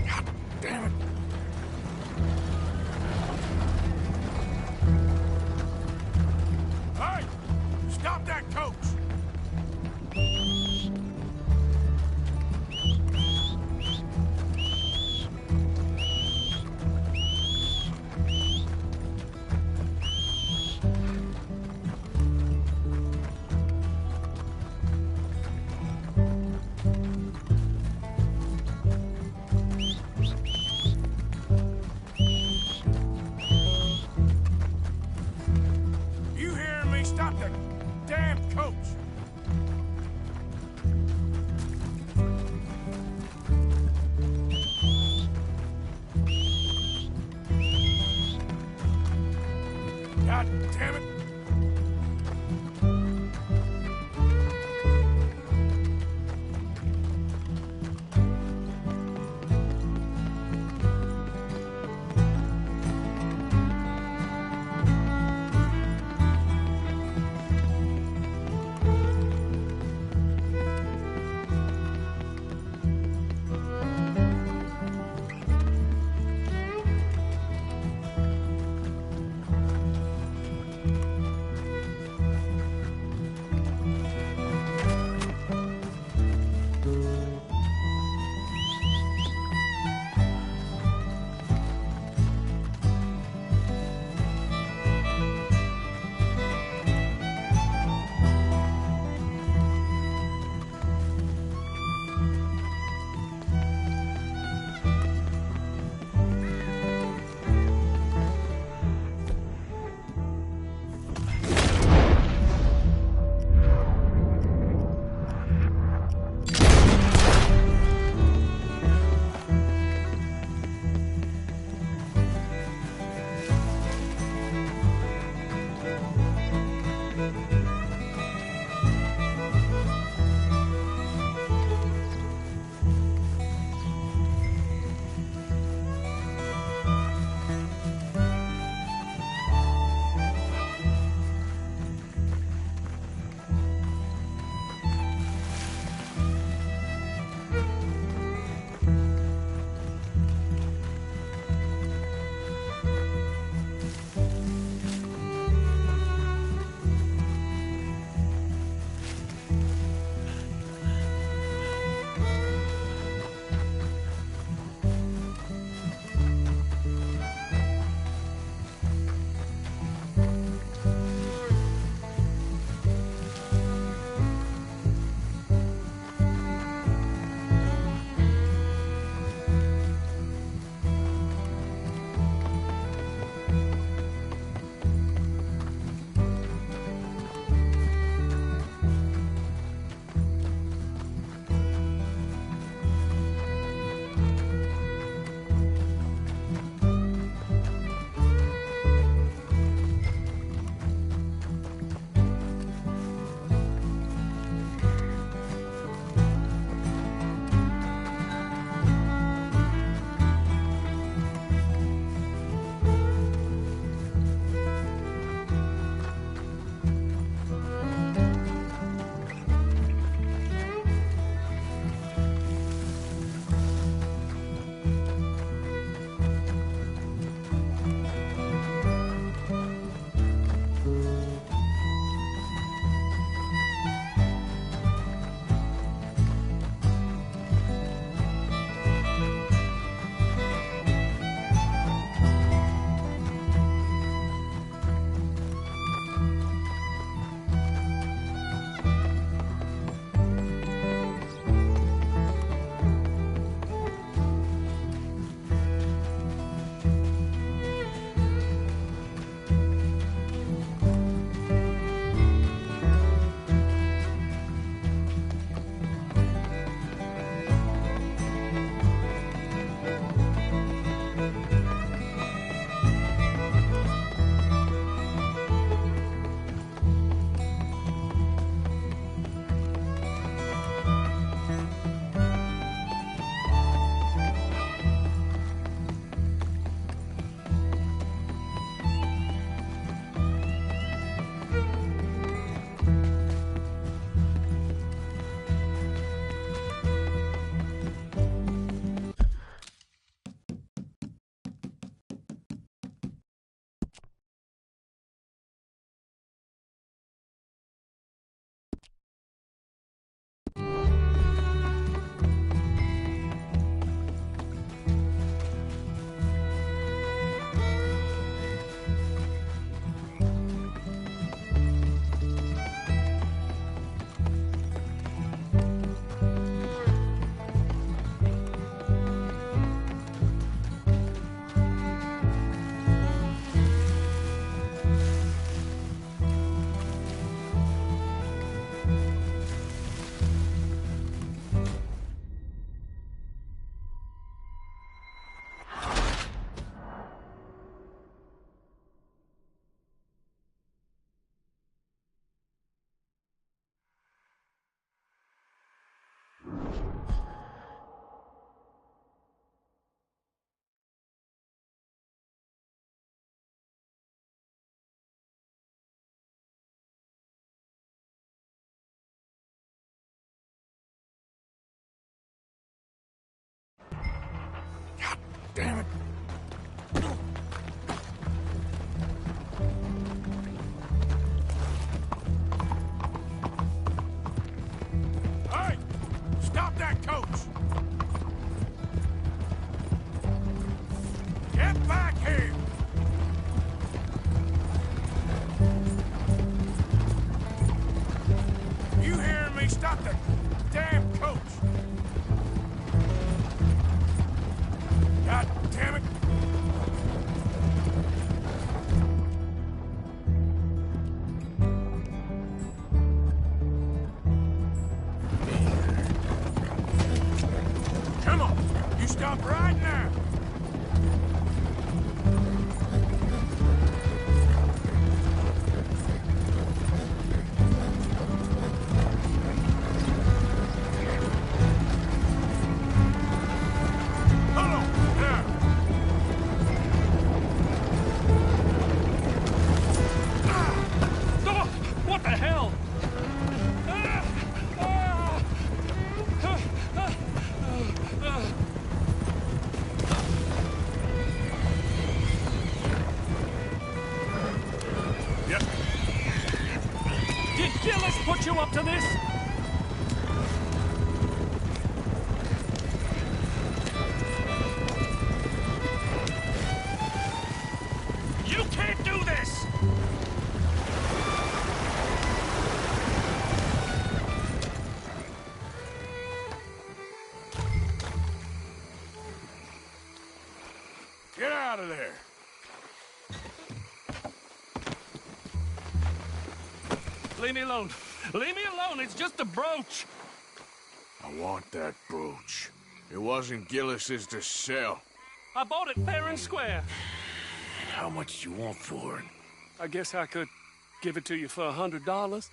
God damn it! Hey! Stop that coach! You hearing me? Stop that damn coach! God damn it! Damn it. Hey! Stop that coach! Get back here! You hearing me? Stop that damn coach! God damn it! Come on! You stop right now! What the hell? Yep. Did Gillis put you up to this? You can't do this! Get out of there! Leave me alone. Leave me alone. It's just a brooch. I want that brooch. It wasn't Gillis's to sell. I bought it fair and square. How much do you want for it? I guess I could give it to you for $100.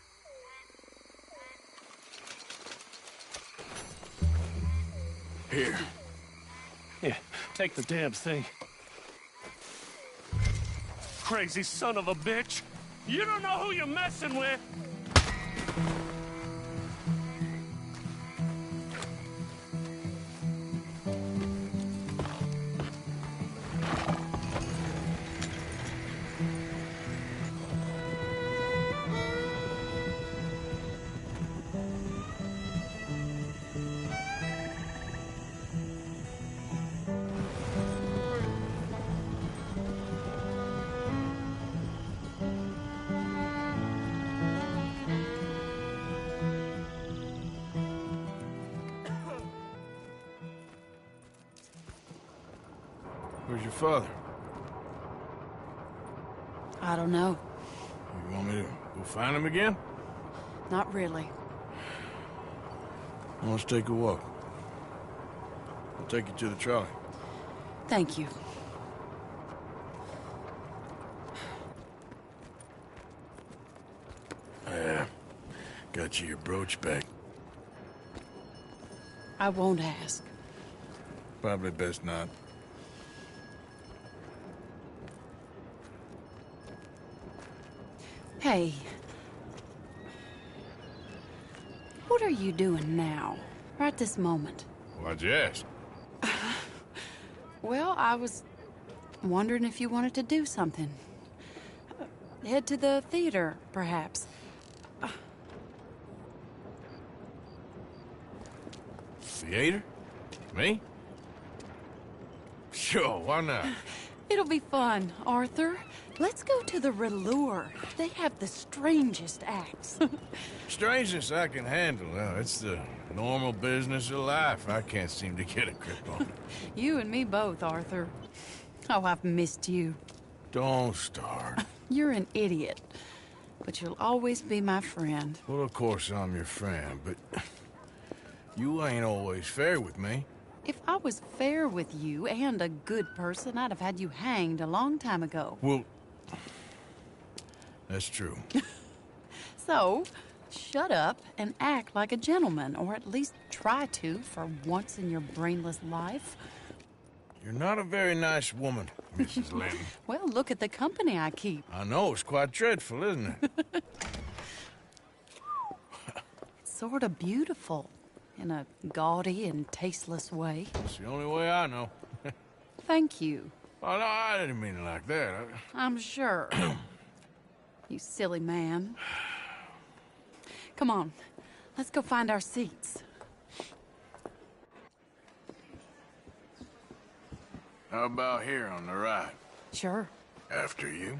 Here. Yeah, take the damn thing. Crazy son of a bitch. You don't know who you're messing with. Where's your father? I don't know. You want me to go find him again? Not really. Well, let's take a walk. I'll take you to the trolley. Thank you. Got you your brooch back. I won't ask. Probably best not. Hey. What are you doing now? Right this moment? Why'd you ask? Well, I was wondering if you wanted to do something. Head to the theater, perhaps. Theater? Me? Sure, why not? It'll be fun, Arthur. Let's go to the Relure. They have the strangest acts. Strangeness I can handle. It's the normal business of life. I can't seem to get a grip on it. You and me both, Arthur. Oh, I've missed you. Don't start. You're an idiot. But you'll always be my friend. Well, of course I'm your friend, but you ain't always fair with me. If I was fair with you and a good person, I'd have had you hanged a long time ago. Well, that's true. So, shut up and act like a gentleman, or at least try to for once in your brainless life. You're not a very nice woman, Mrs. Lynn. Well, look at the company I keep. I know, it's quite dreadful, isn't it? It's sort of beautiful, in a gaudy and tasteless way. It's the only way I know. Thank you. Oh, no, I didn't mean it like that. I'm sure. You silly man. Come on, let's go find our seats. How about here on the right? Sure. After you.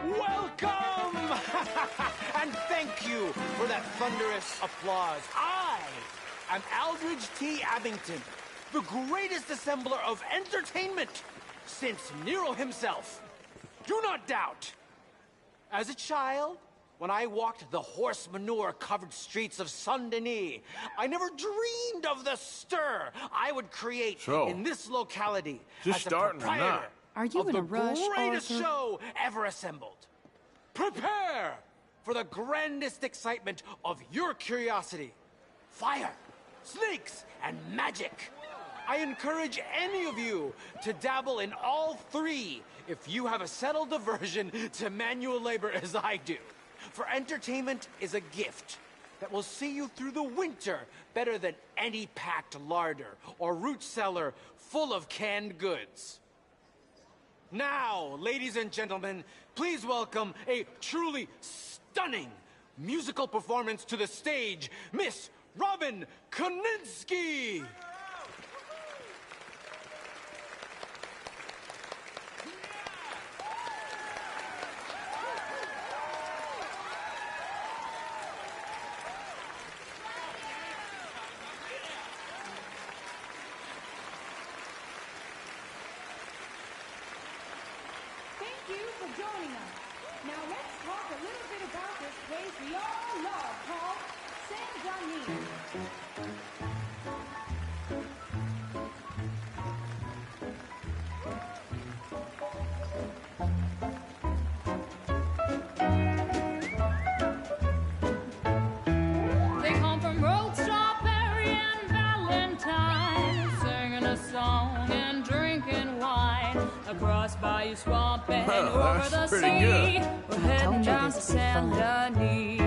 Welcome! And thank you for that thunderous applause. I am Aldridge T. Abington, the greatest assembler of entertainment since Nero himself. Do not doubt. As a child, when I walked the horse manure-covered streets of Saint-Denis, I never dreamed of the stir I would create in this locality just as a starting or not? proprietor Are you of in the a rush, greatest Arthur? show ever assembled. Prepare for the grandest excitement of your curiosity. Fire, snakes, and magic. I encourage any of you to dabble in all three if you have a settled aversion to manual labor as I do. For entertainment is a gift that will see you through the winter better than any packed larder or root cellar full of canned goods. Now, ladies and gentlemen, please welcome a truly stunning musical performance to the stage, Miss Robin Koninsky! Thank you for joining us. Now let's talk a little bit about this place we all love called Saint-Denis. They come from Road Strawberry and Valentine, singing a song and drinking wine across Bayou Swamp and over the that's sea. pretty good. We're heading down to Saint-Denis.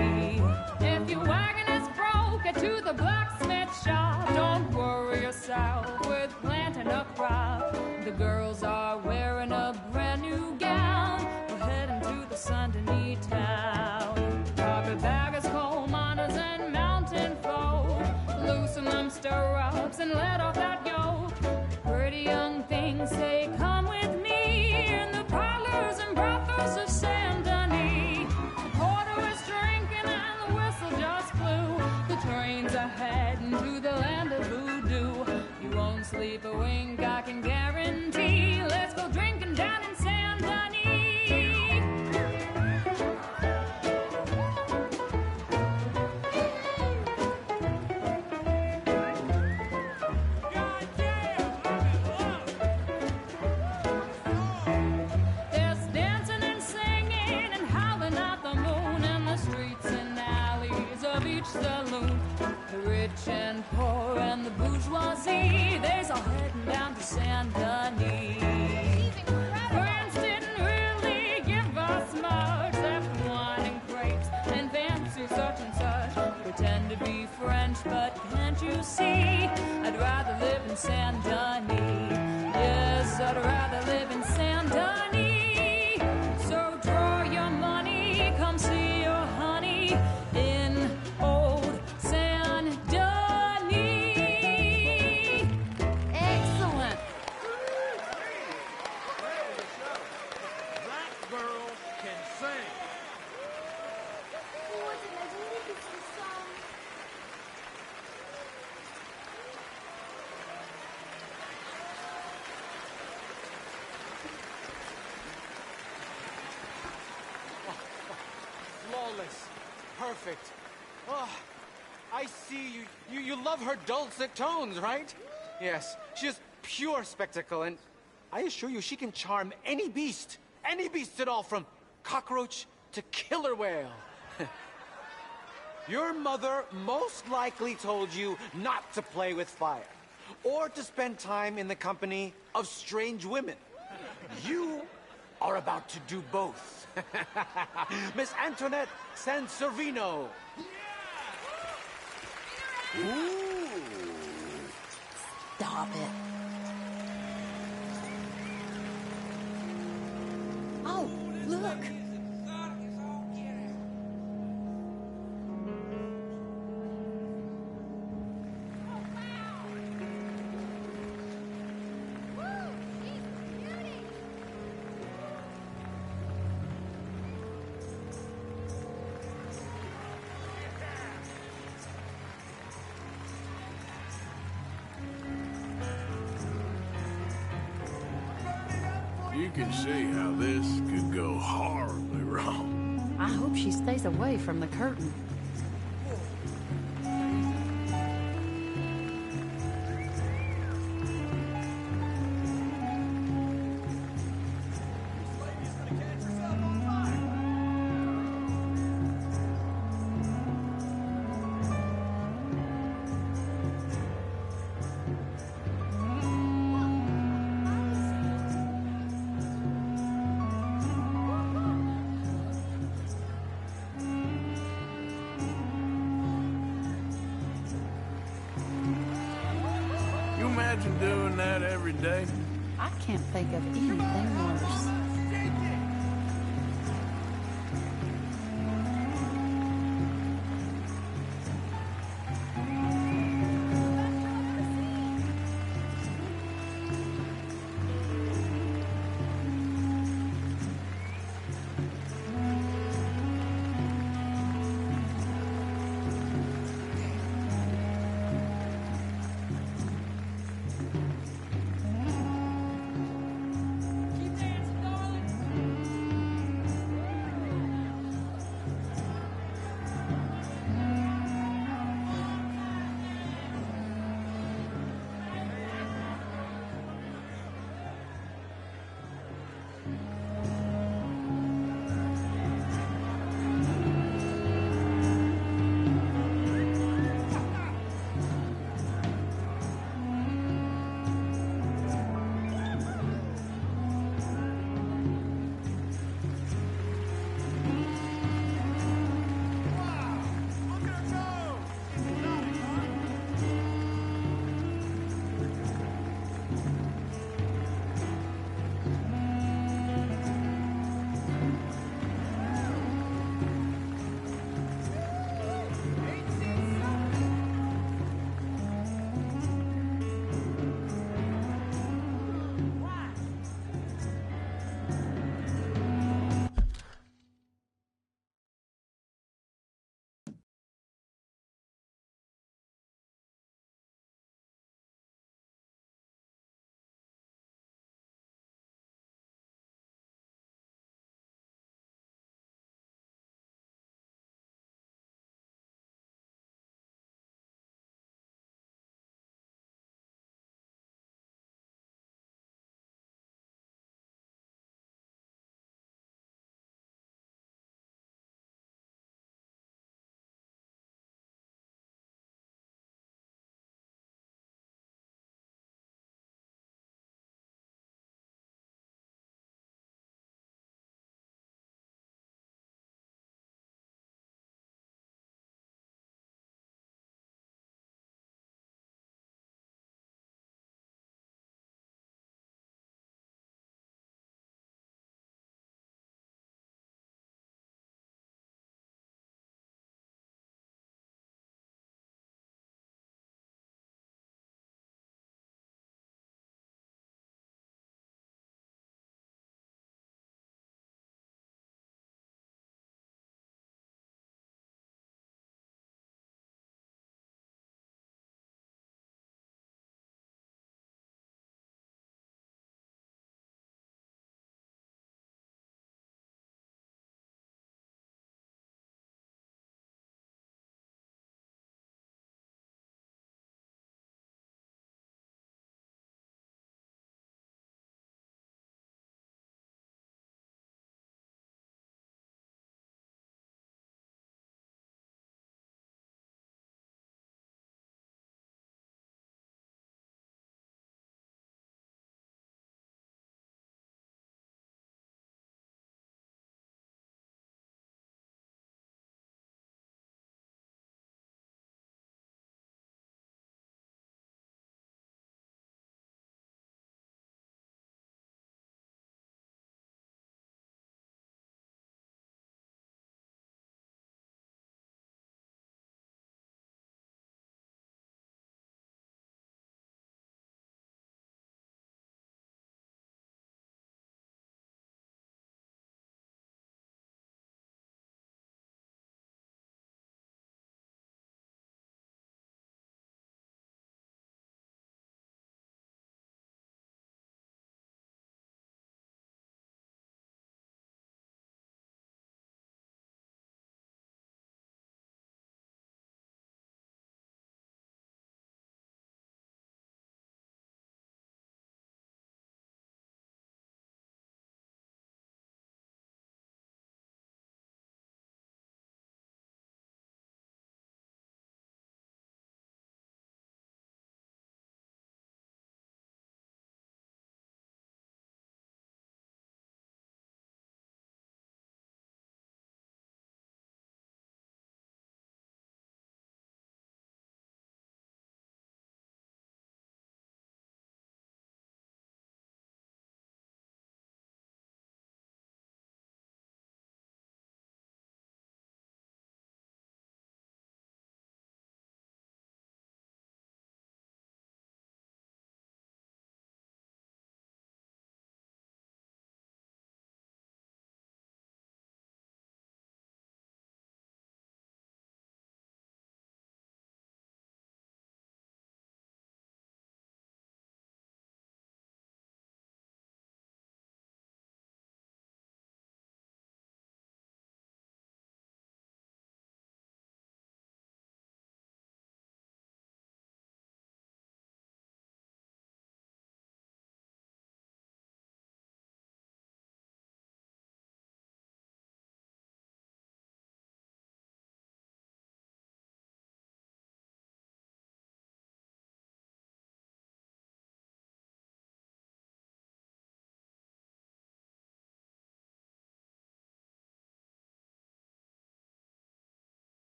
If your wagon is broke, get to the blacksmith shop. Don't worry yourself with planting a crop. The girls are wearing a brand new gown. We're heading to the Saint-Denis town. Carpetbaggers, coal miners, and mountain folk, loosen them stirrups and let off that yoke. Pretty young things say, come with me in the parlors and brothels of Saint-Denis. The porter is drinking and the whistle just blew. The trains are heading to the land of voodoo. You won't sleep a wink, I can guarantee. Let's go drinking down in Saint-Denis. There's dancing and singing and howling at the moon in the streets and alleys of each saloon. The rich and poor and the bourgeoisie, they's all heading down to Saint-Denis. France didn't really give us much, except wine and grapes and fancy such and such. Pretend to be French, but can't you see? I'd rather live in Saint-Denis. Yes, I'd rather live in Saint-Denis. So draw your money, come see your honey in old Saint-Denis. Excellent. That girl can sing. Flawless. Perfect. Oh, I see you love her dulcet tones, right? Yes, she is pure spectacle, and I assure you she can charm any beast at all, from cockroach to killer whale. Your mother most likely told you not to play with fire, or to spend time in the company of strange women. You are about to do both. Miss Antoinette Sanservino. Ooh. Stop it. Oh, look. You can see how this could go horribly wrong. I hope she stays away from the curtain. You imagine doing that every day? I can't think of anything worse.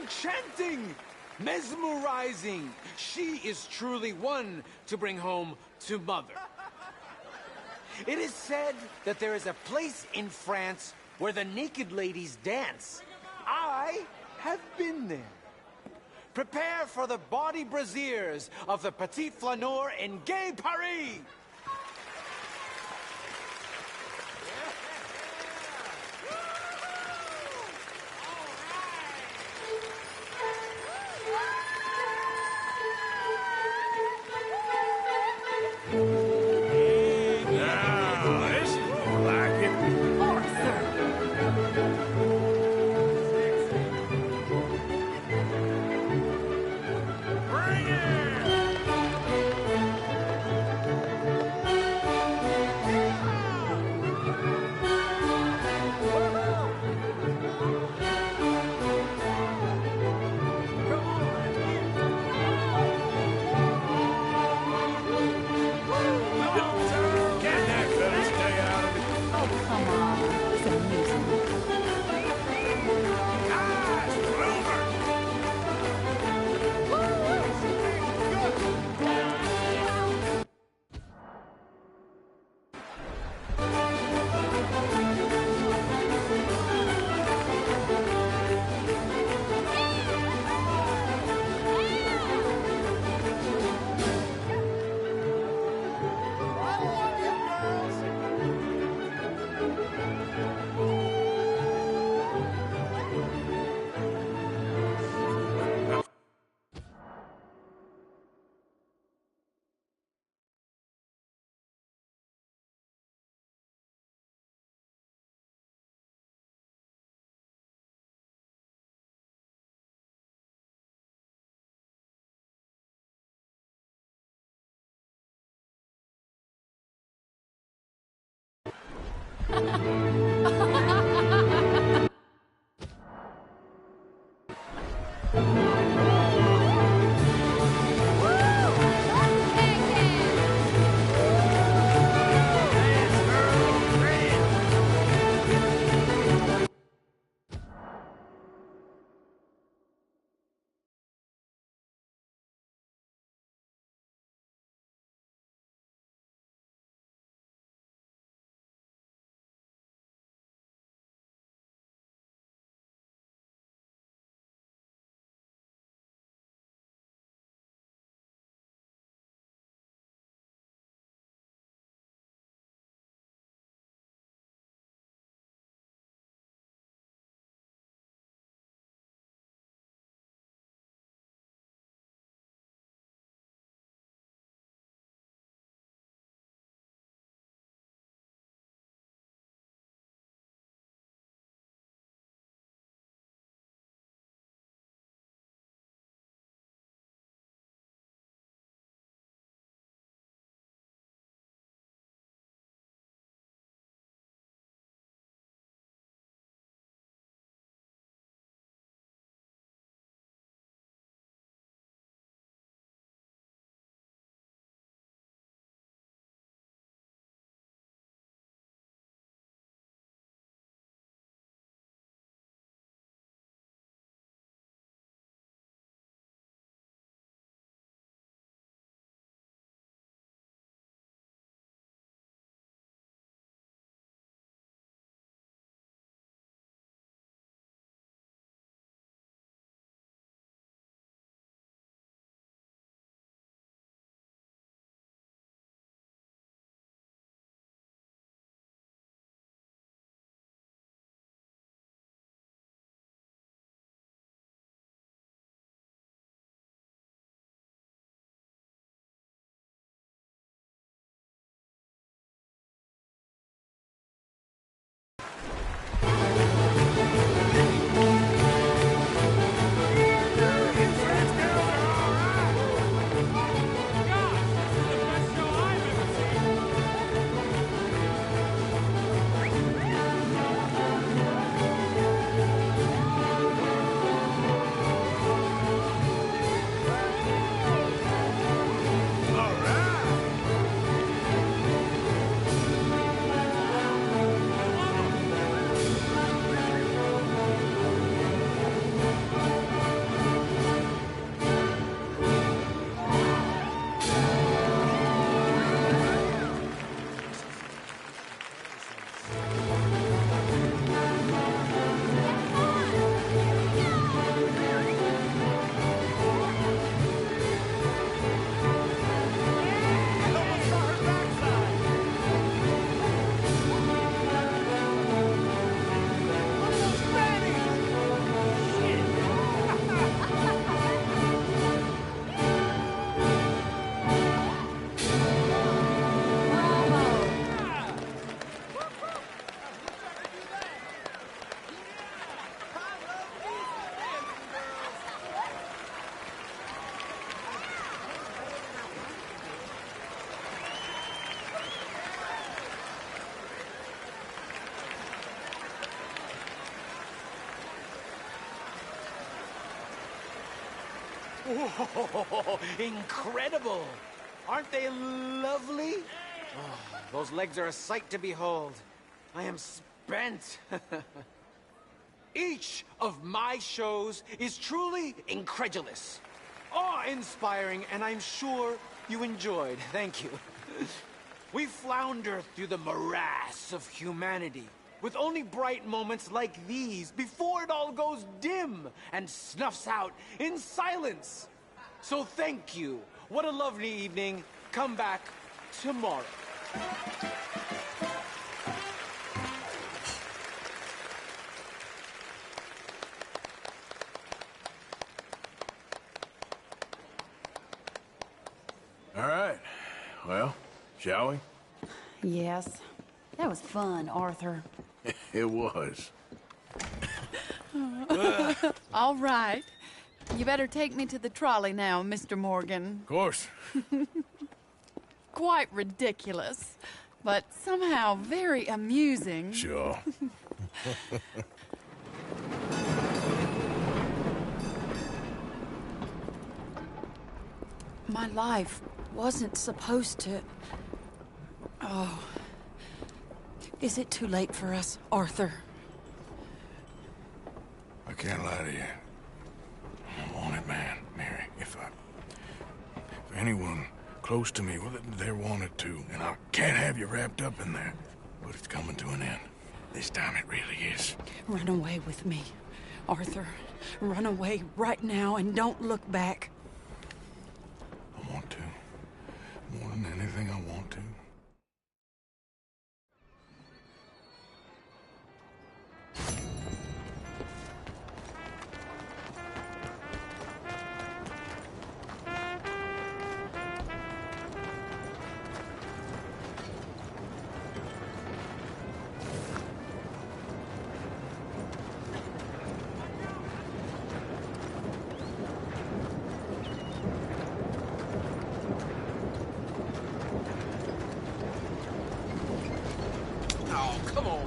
enchanting, mesmerizing. She is truly one to bring home to mother. It is said that there is a place in France where the naked ladies dance. I have been there. Prepare for the bawdy brasiers of the Petit Flaneur in Gay Paris! Whoa, incredible! Aren't they lovely? Oh, those legs are a sight to behold. I am spent. Each of my shows is truly incredulous, awe-inspiring, and I'm sure you enjoyed. Thank you. We flounder through the morass of humanity, with only bright moments like these before it all goes dim and snuffs out in silence. So thank you. What a lovely evening. Come back tomorrow. All right. Well, shall we? Yes. That was fun, Arthur. It was. All right. You better take me to the trolley now, Mr. Morgan. Of course. Quite ridiculous, but somehow very amusing. Sure. My life wasn't supposed to... Oh. Is it too late for us, Arthur? I can't lie to you. I'm a wanted man, Mary. If anyone close to me, well, they're wanted too, and I can't have you wrapped up in that. But it's coming to an end. This time it really is. Run away with me, Arthur. Run away right now and don't look back. I want to. More than anything, I want to. Oh, come on.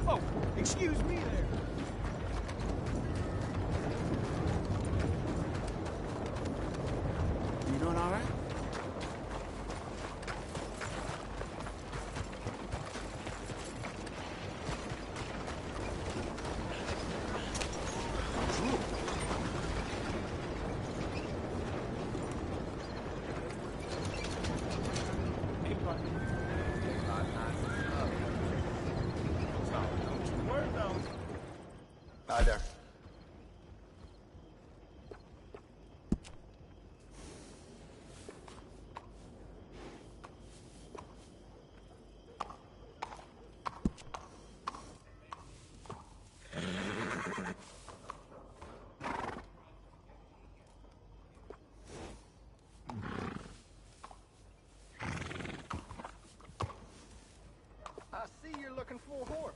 Oh, excuse me there. You doing all right? Hi there. I see you're looking for a horse.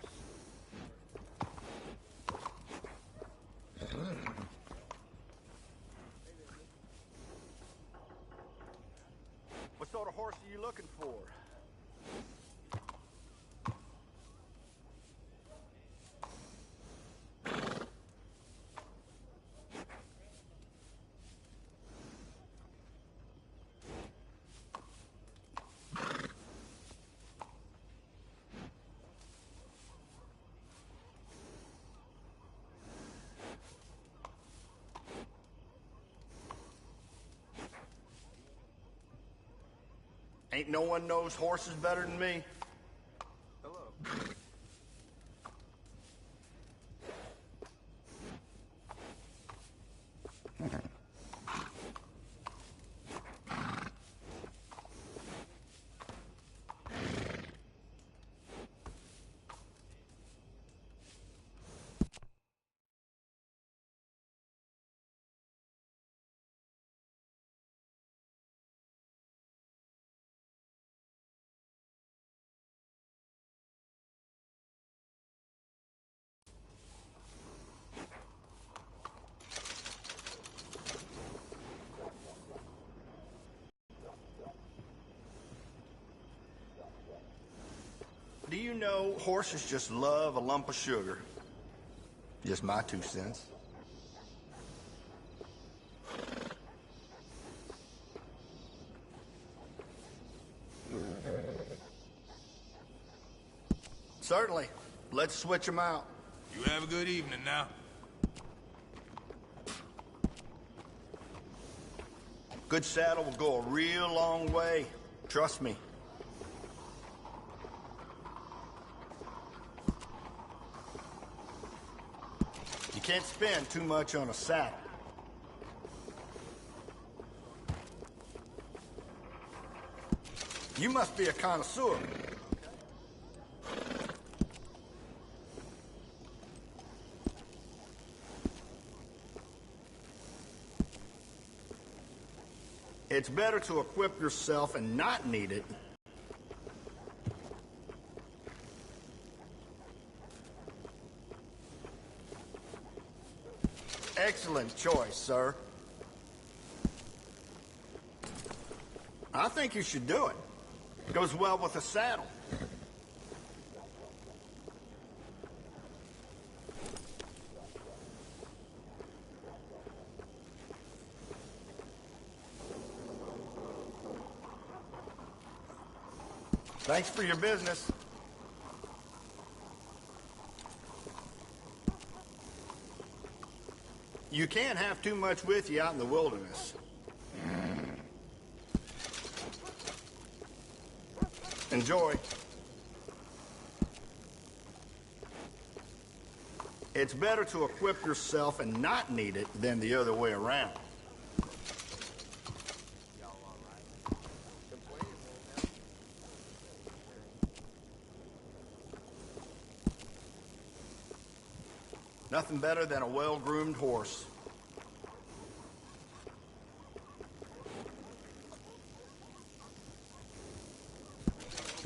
What sort of horse are you looking for? Ain't no one knows horses better than me. Hello. Do you know horses just love a lump of sugar? Just my 2 cents. Certainly. Let's switch them out. You have a good evening now. Good saddle will go a real long way. Trust me. You can't spend too much on a saddle. You must be a connoisseur. It's better to equip yourself and not need it. Excellent choice, sir. I think you should do it. Goes well with the saddle. Thanks for your business. You can't have too much with you out in the wilderness. Enjoy. It's better to equip yourself and not need it than the other way around. Nothing better than a well-groomed horse.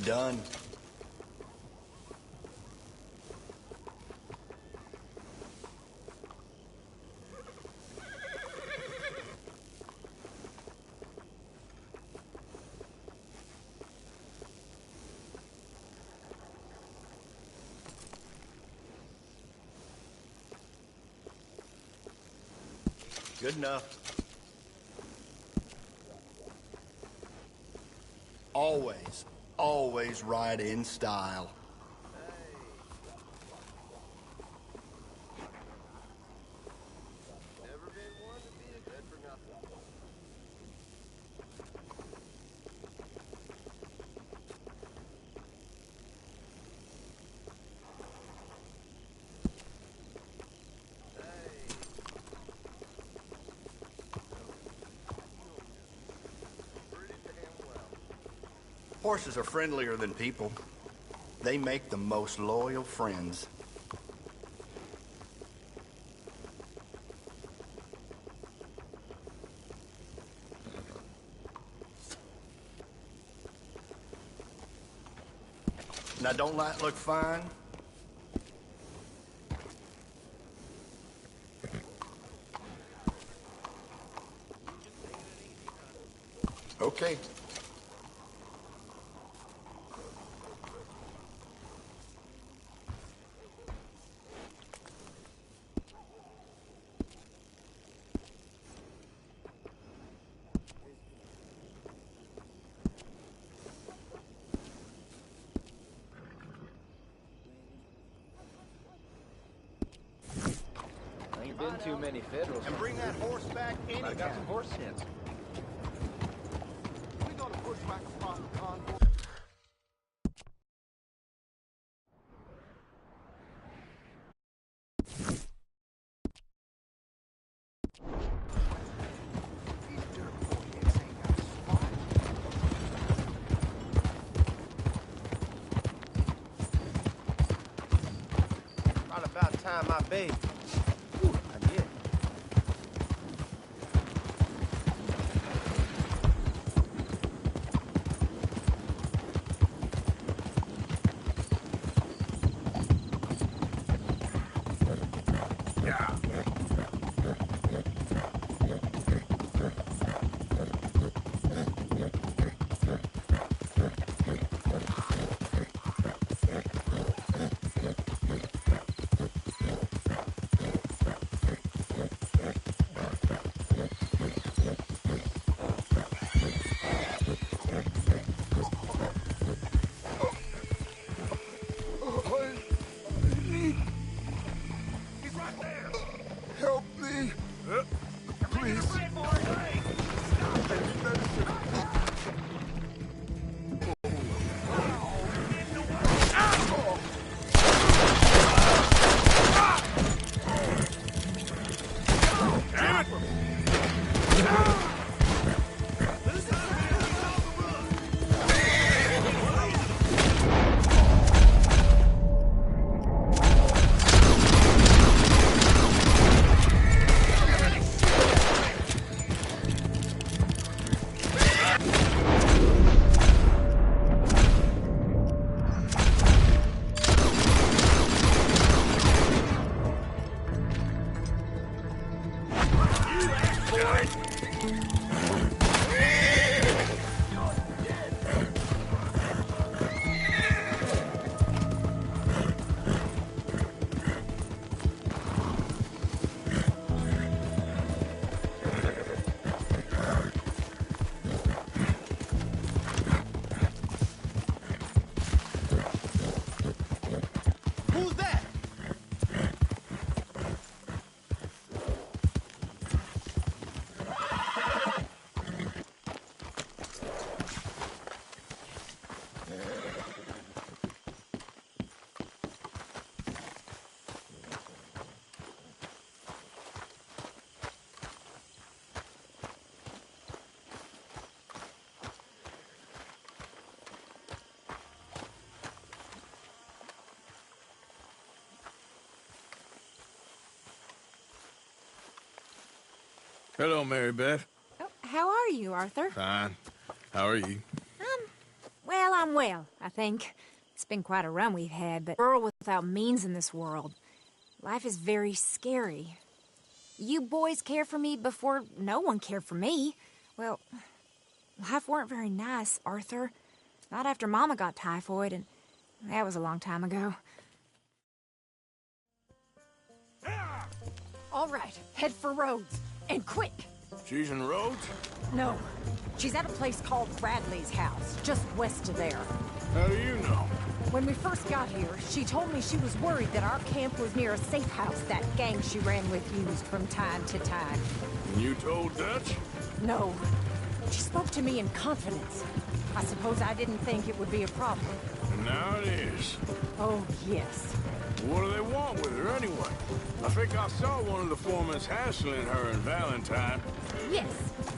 Done. Good enough. Always, always ride in style. Horses are friendlier than people. They make the most loyal friends. Now, don't that look fine? Okay. Been too many Federals. And bring that horse back anytime. I got some horse sense. We're gonna push back across the convoy. Right about time I bathed. Hello, Mary Beth. Oh, how are you, Arthur? Fine. How are you? Well, I'm well, I think. It's been quite a run we've had, but we're without means in this world. Life is very scary. You boys cared for me before no one cared for me. Well, life weren't very nice, Arthur. Not after Mama got typhoid, and that was a long time ago. All right, head for Rhodes. And quick! She's in Rhodes? No. She's at a place called Bradley's house, just west of there. How do you know? When we first got here, she told me she was worried that our camp was near a safe house that gang she ran with used from time to time. And you told Dutch? No. She spoke to me in confidence. I suppose I didn't think it would be a problem. And now it is. Oh, yes. What do they want with her anyway? I think I saw one of the foremans hassling her and Valentine. Yes,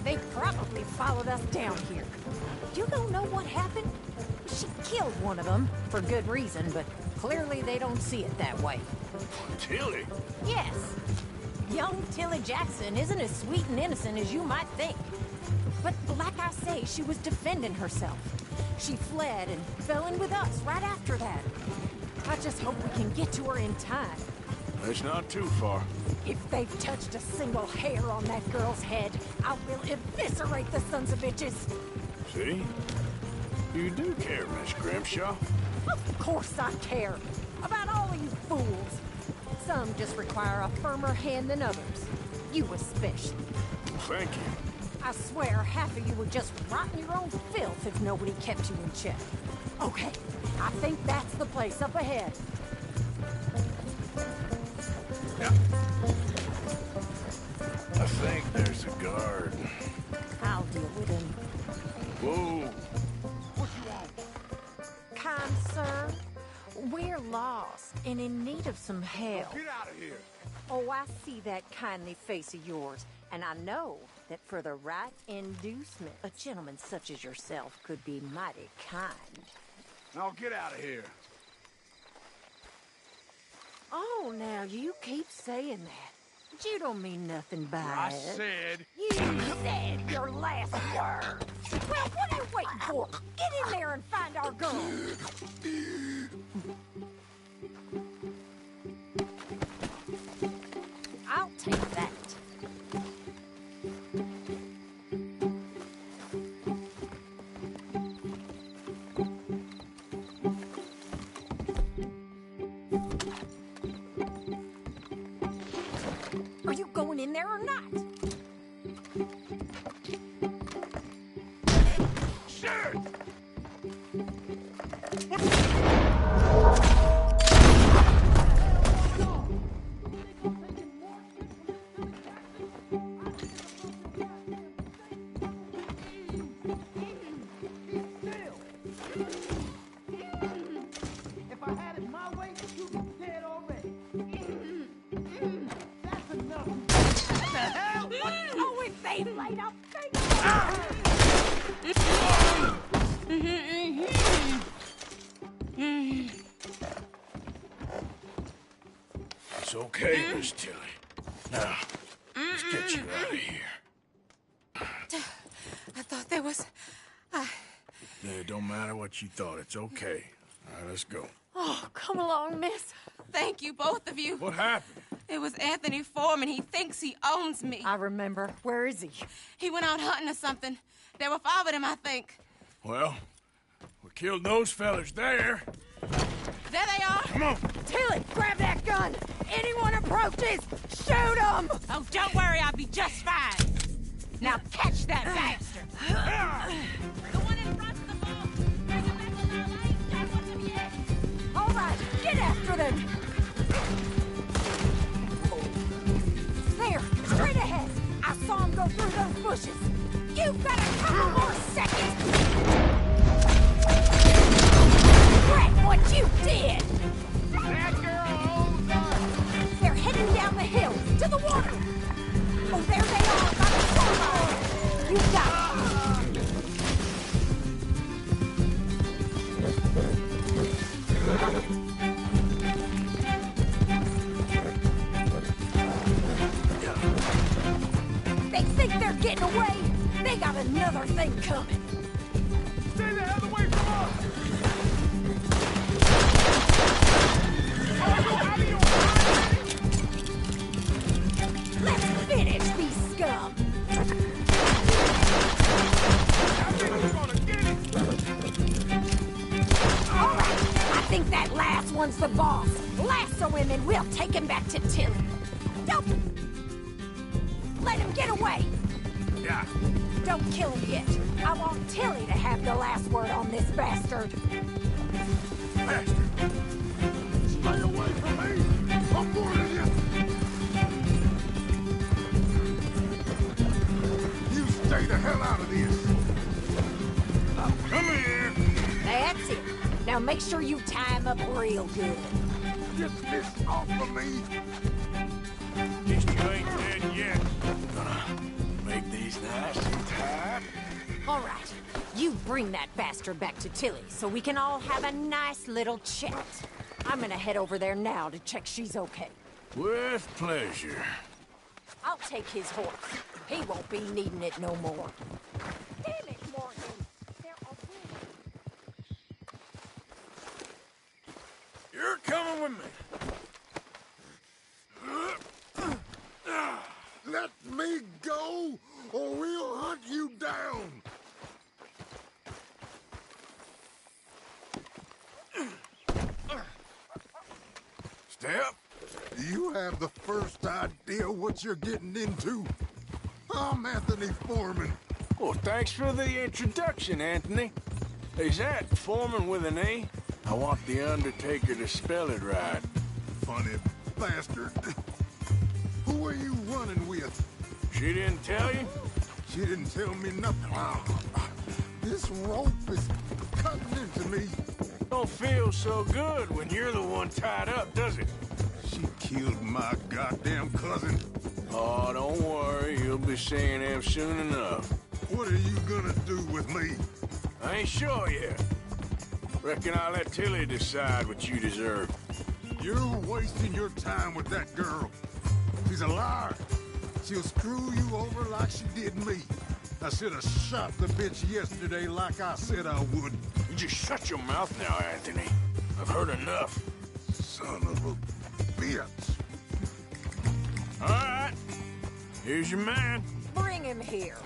they probably followed us down here. You don't know what happened? She killed one of them, for good reason, but clearly they don't see it that way. Tilly? Yes. Young Tilly Jackson isn't as sweet and innocent as you might think. But like I say, she was defending herself. She fled and fell in with us right after that. I just hope we can get to her in time. It's not too far. If they've touched a single hair on that girl's head, I will eviscerate the sons of bitches. See? You do care, Miss Grimshaw. Of course I care. About all of you fools. Some just require a firmer hand than others. You especially. Thank you. I swear half of you would just rot in your own filth if nobody kept you in check. Okay, I think that's the place up ahead. Yeah. I think there's a guard. I'll deal with him. Whoa. What you want? Kind sir, we're lost and in need of some help. Get out of here. Oh, I see that kindly face of yours, and I know that for the right inducement, a gentleman such as yourself could be mighty kind. Now get out of here. Oh, now you keep saying that. But you don't mean nothing by I it. said... You said your last word. Well, what are you waiting for? Get in there and find our girl. I'll take that. Are you going in there or not? Sure! If I had it my way, you'd be dead already. That's enough. What the hell? Oh, if they laid up It's okay, Miss Tilly. Now, let's get you out of here. I thought there was... Yeah, it don't matter what you thought. It's okay. All right, let's go. Oh, come along, miss. Thank you, both of you. What happened? It was Anthony Foreman. He thinks he owns me. I remember. Where is he? He went out hunting or something. There were 5 of them, I think. Well, we killed those fellas there. There they are. Come on. Tilly, grab that gun. Anyone approaches, shoot them. Oh, don't worry. I'll be just fine. Now catch that bastard. The one in front of the ball. Bring him back on our way. That wasn't yet. All right, get after them. There, straight ahead. I saw him go through those bushes. You've got a couple more seconds. Regret what you did. That girl owns us. They're heading down the hill to the water. Oh, there they are by the shoreline. You got it. They got another thing coming. Stay the hell away from us! Let's finish these scum. All right, I think that last one's the boss. Lasso him and we'll take him back to Tilly. Don't let him get away. Yeah. Don't kill him yet. I want Tilly to have the last word on this bastard. Bastard! Stay away from me! I'm warning you! You stay the hell out of this! Come here! That's it. Now make sure you tie him up real good. Get this off of me! Just you ain't dead yet. Gonna make these nice and tight. All right, you bring that bastard back to Tilly so we can all have a nice little chat. I'm gonna head over there now to check she's okay. With pleasure. I'll take his horse. He won't be needing it no more. Damn it, Morgan. There are You're coming with me. Let me go, or we'll hunt you down! Step. You have the first idea what you're getting into. I'm Anthony Foreman. Well, thanks for the introduction, Anthony. Is that Foreman with an A? I want the Undertaker to spell it right. Funny bastard. Who are you running with? She didn't tell you? She didn't tell me nothing. This rope is cutting into me. Don't feel so good when you're the one tied up, does it? She killed my goddamn cousin. Oh, don't worry. You'll be seeing him soon enough. What are you gonna do with me? I ain't sure yet. Reckon I'll let Tilly decide what you deserve. You're wasting your time with that girl. She's a liar. She'll screw you over like she did me. I should have shot the bitch yesterday like I said I would. You just shut your mouth now, Anthony. I've heard enough. Son of a bitch. All right. Here's your man. Bring him here.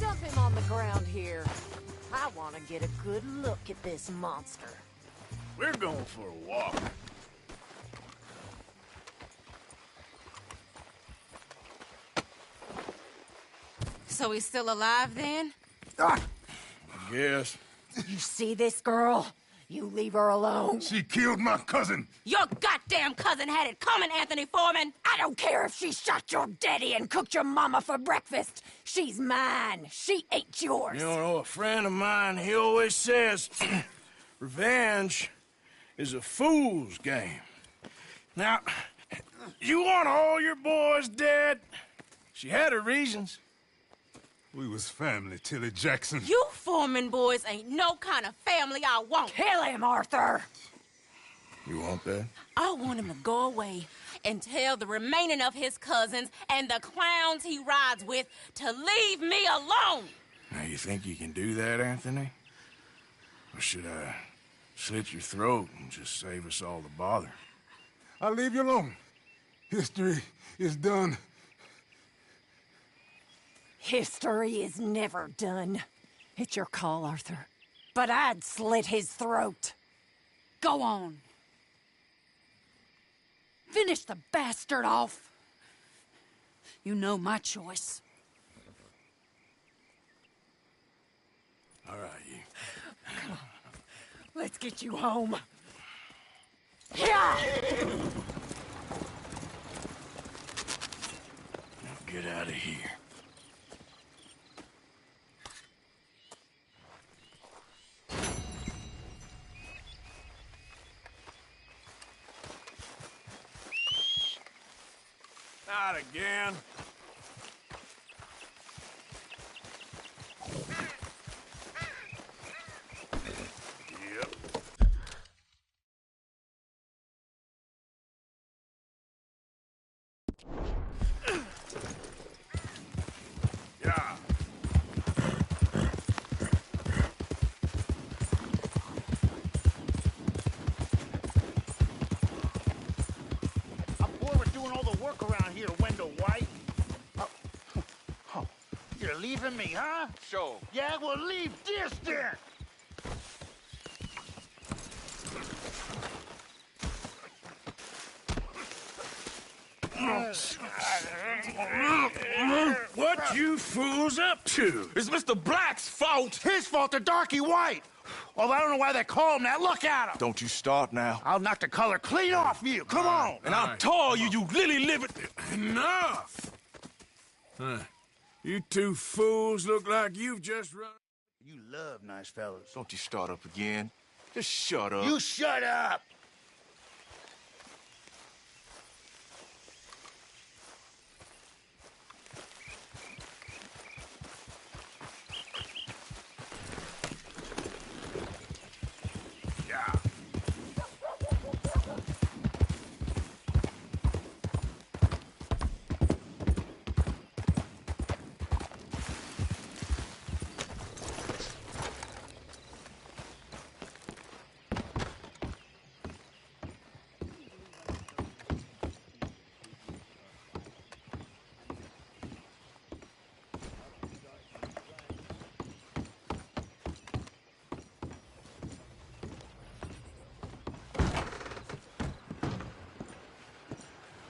Dump him on the ground here. I want to get a good look at this monster. We're going for a walk. So he's still alive then? I guess. You see this girl? You leave her alone. She killed my cousin. Your goddamn cousin had it coming, Anthony Foreman! I don't care if she shot your daddy and cooked your mama for breakfast. She's mine. She ate yours. You know, a friend of mine, he always says, revenge is a fool's game. Now, you want all your boys dead? She had her reasons. We was family, Tilly Jackson. You Foreman boys ain't no kind of family I want. Kill him, Arthur! You want that? I want him to go away and tell the remaining of his cousins and the clowns he rides with to leave me alone. Now, you think you can do that, Anthony? Or should I slit your throat and just save us all the bother? I'll leave you alone. History is done. History is never done. It's your call, Arthur. But I'd slit his throat. Go on. Finish the bastard off. You know my choice. All right, you. Come on. Let's get you home. Yeah! Now get out of here. Not again. Yep. Yeah. leaving me, huh? Sure. Yeah, well, leave this then. What you fools up to? It's Mr. Black's fault. His fault, the darky white. Although I don't know why they call him that. Look at him. Don't you start now. I'll knock the color clean off you. Come on. And I'll tell you, you lily livered. Enough! You two fools look like you've just run... You love nice fellas. Don't you start up again. Just shut up. You shut up.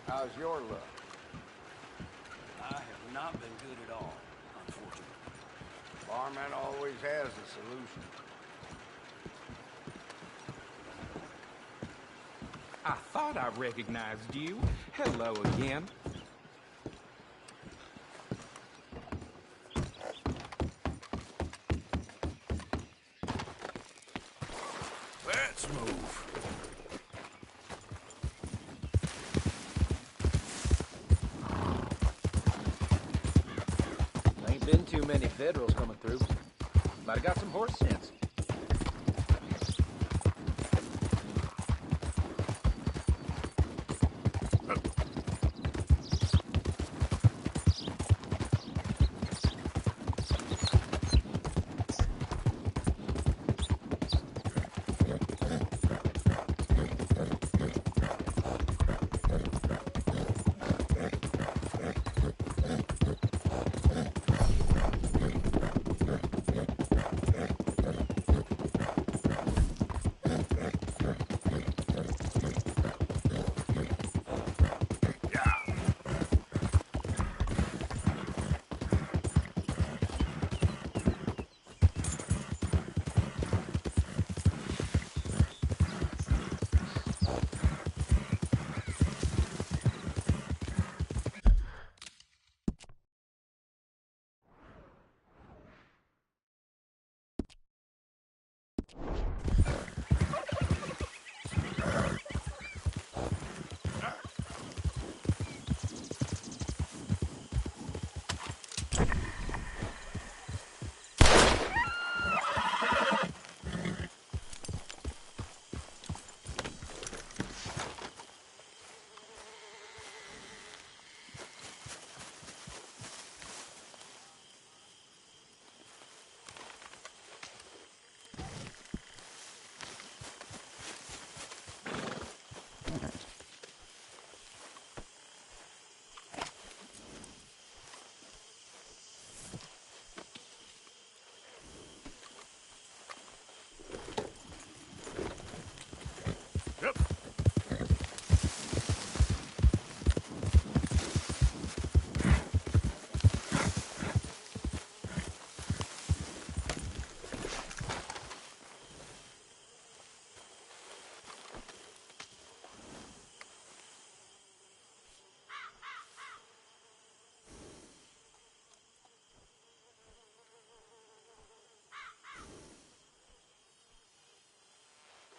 How's your luck? I have not been good at all, unfortunately. Barman always has a solution. I thought I recognized you. Hello again. Let's move. Ain't been too many Federals coming through. Might have got some horse sense.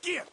Get!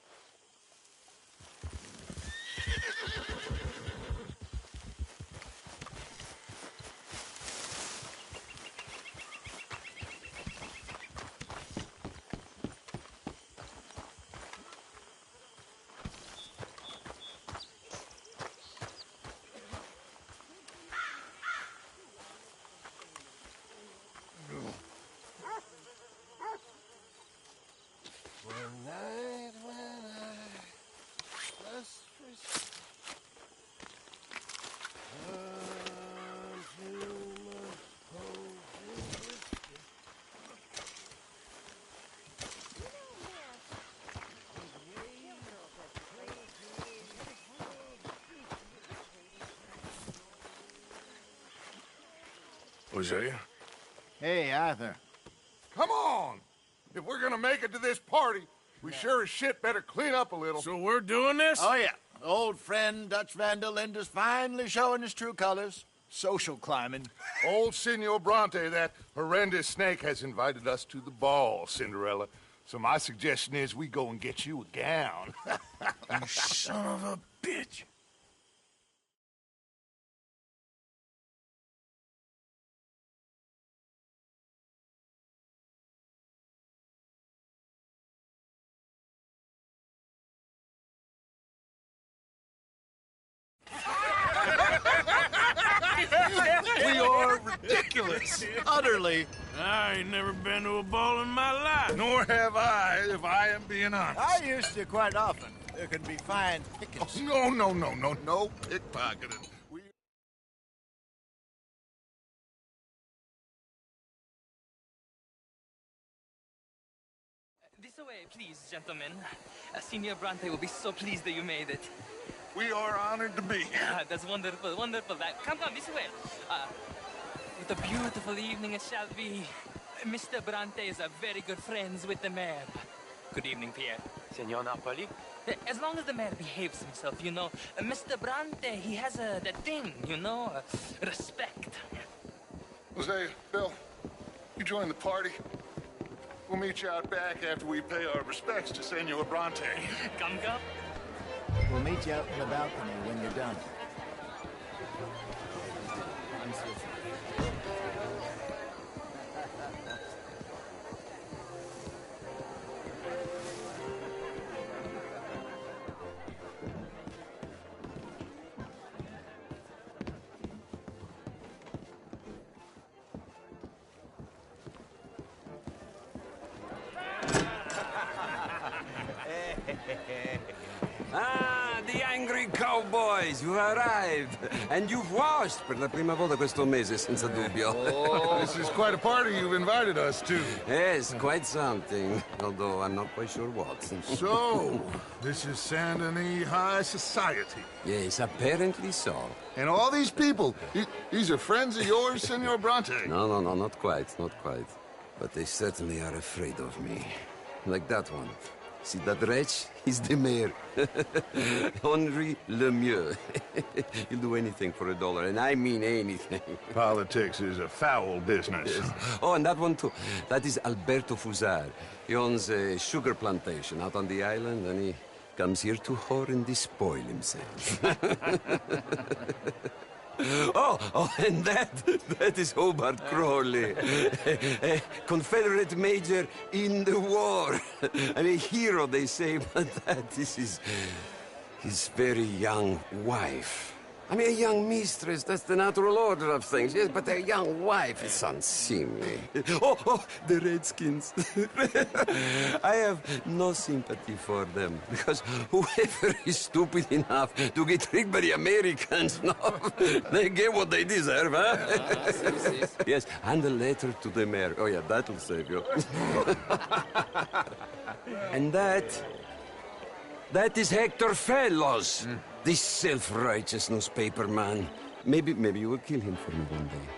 Hosea. Hey, Arthur. Come on! If we're gonna make it to this party, we sure as shit better clean up a little. So we're doing this? Oh, yeah. Old friend Dutch Van der Linde's finally showing his true colors. Social climbing. Old Senor Bronte, that horrendous snake, has invited us to the ball, Cinderella. So my suggestion is we go and get you a gown. You son of a bitch. We are ridiculous. Utterly. I ain't never been to a ball in my life. Nor have I, if I am being honest. I used to quite often. There can be fine pickings. No pickpocketing. This way, please, gentlemen. Senior Bronte will be so pleased that you made it. We are honored to be here. That's wonderful, wonderful. Come this way. What a beautiful evening it shall be. Mr. Bronte is very good friends with the mayor. Good evening, Pierre. Senor Napoli? As long as the mayor behaves himself, you know. Mr. Bronte, he has that thing, you know, respect. Jose, Bill, you join the party. We'll meet you out back after we pay our respects to Senor Bronte. Come. We'll meet you out in the balcony when you're done. I'm so sorry. Ah, the angry cowboys, you've arrived. And you've washed per la prima volta questo mese, senza dubbio. This is quite a party you've invited us to. Yes, quite something. Although I'm not quite sure what. So, this is Saint Denis High Society. Yes, apparently so. And all these people, these are friends of yours, Senor Bronte? No, not quite. But they certainly are afraid of me. Like that one. See that wretch? He's the mayor. Henri Lemieux. He'll do anything for $1, and I mean anything. Politics is a foul business. Yes. Oh, and that one too. That is Alberto Fusar. He owns a sugar plantation out on the island, and he comes here to whore and despoil himself. Oh, and that is Hobart Crawley, a Confederate major in the war. And a hero, they say, but that is his very young wife. I mean, a young mistress, that's the natural order of things, yes, but a young wife is unseemly. Oh, the Redskins. I have no sympathy for them, because whoever is stupid enough to get tricked by the Americans, no, they get what they deserve, huh? Yes, and a letter to the mayor. Oh, yeah, that'll save you. And that is Hector Fellows. This self-righteous newspaper man. Maybe you will kill him for me one day.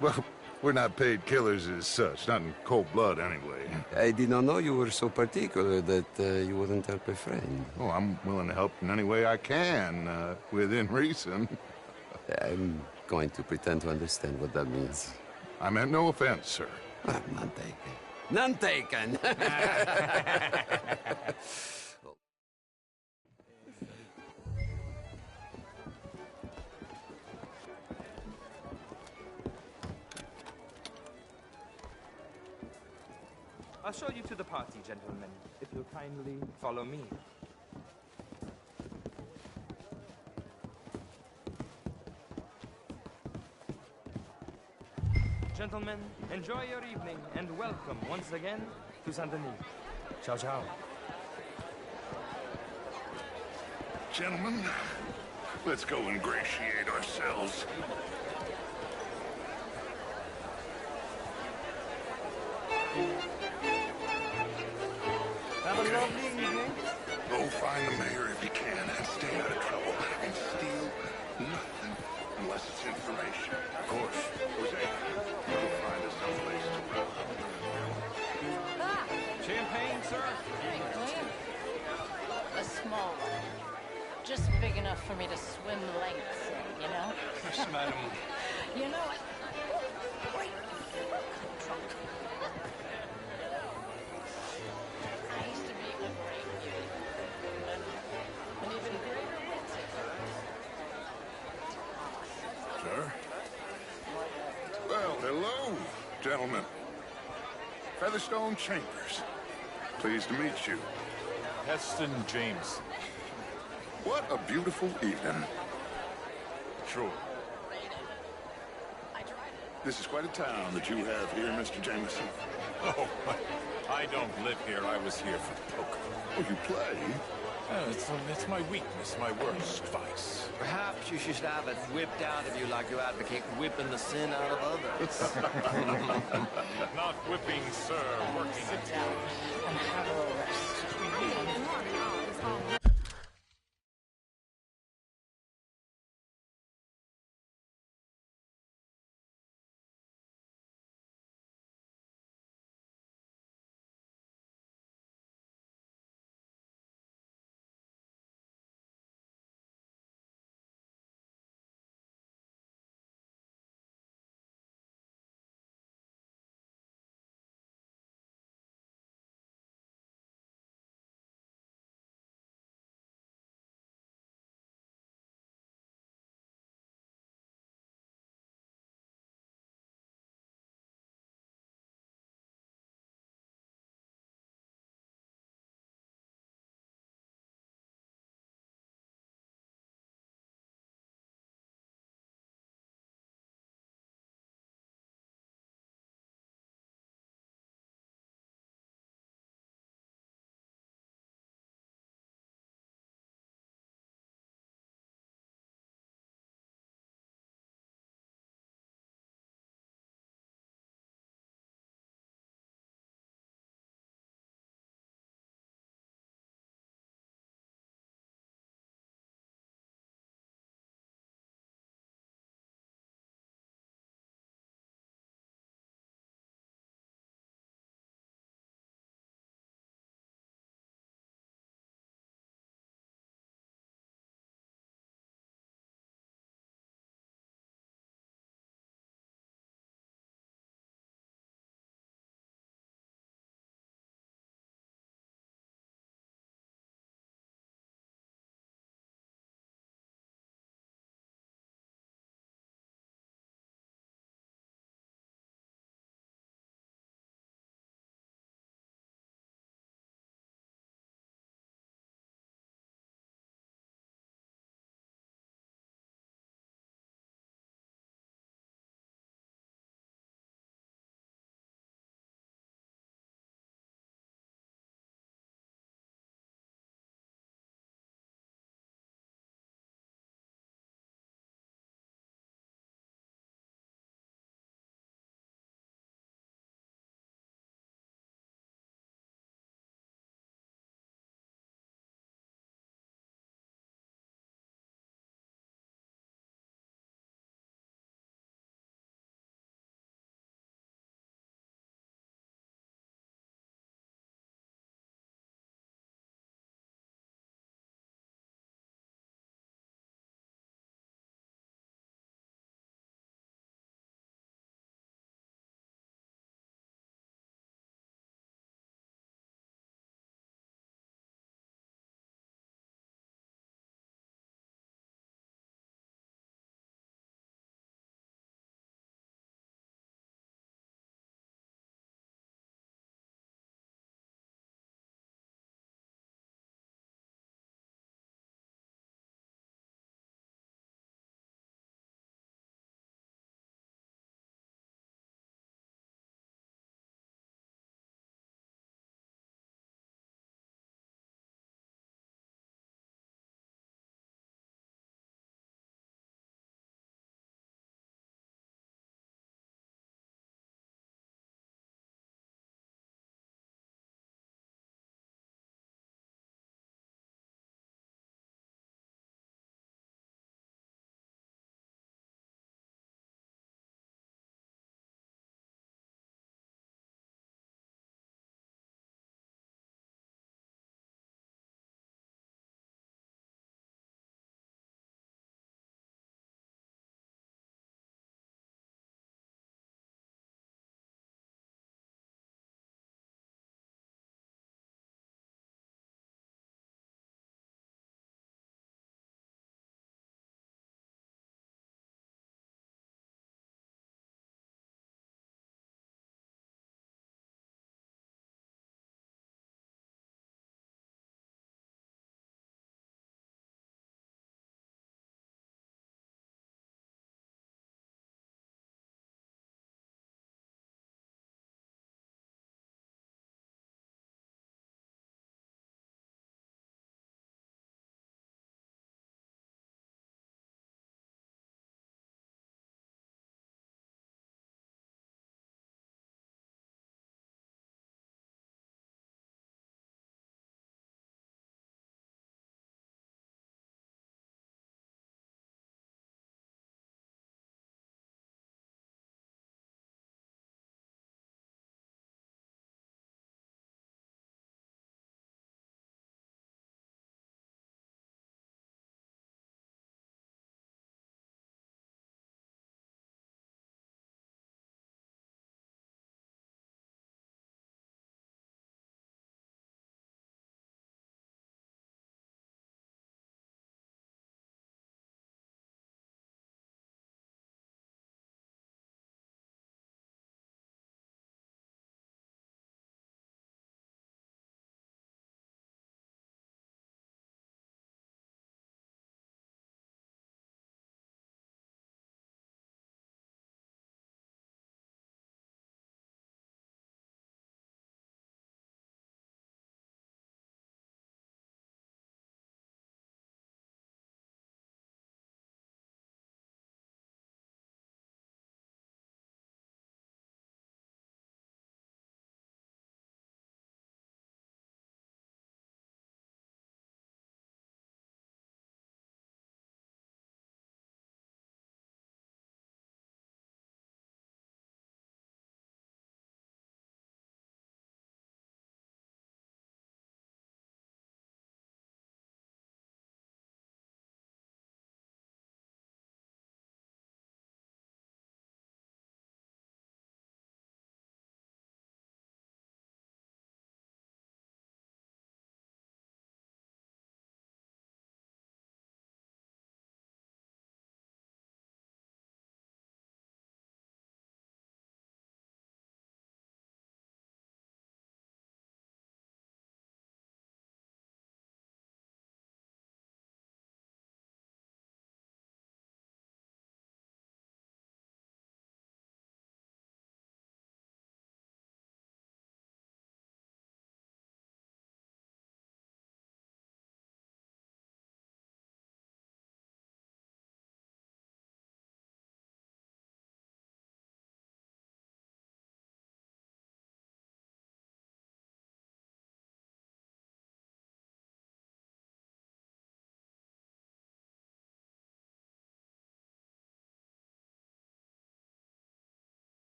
Well, we're not paid killers as such, not in cold blood anyway. I did not know you were so particular that you wouldn't help a friend. Oh, I'm willing to help in any way I can, within reason. I'm going to pretend to understand what that means. I meant no offense, sir. None taken. None taken! I'll show you to the party, gentlemen, if you'll kindly follow me. Gentlemen, enjoy your evening and welcome once again to Saint Denis. Ciao, ciao. Gentlemen, let's go ingratiate ourselves. Have a lovely evening. Go find the mayor if you can and stay out of trouble and steal nothing Unless it's information. Of course. Jose, you'll find us someplace to run. Champagne, sir? A small one. Just big enough for me to swim lengths in, you know? Yes, madam. You know it. Wait. I used to be a great beauty. An even greater romantic. Sir? Well, hello, gentlemen. Featherstone Chambers. Pleased to meet you. Heston James. What a beautiful evening. Sure. This is quite a town that you have here, Mr. Jameson. Oh, I don't live here. I was here for the poker. Oh, you play? It's my weakness, my worst vice. Perhaps you should have it whipped out of you like you advocate whipping the sin out of others. Not whipping, sir. Working it. And have a rest.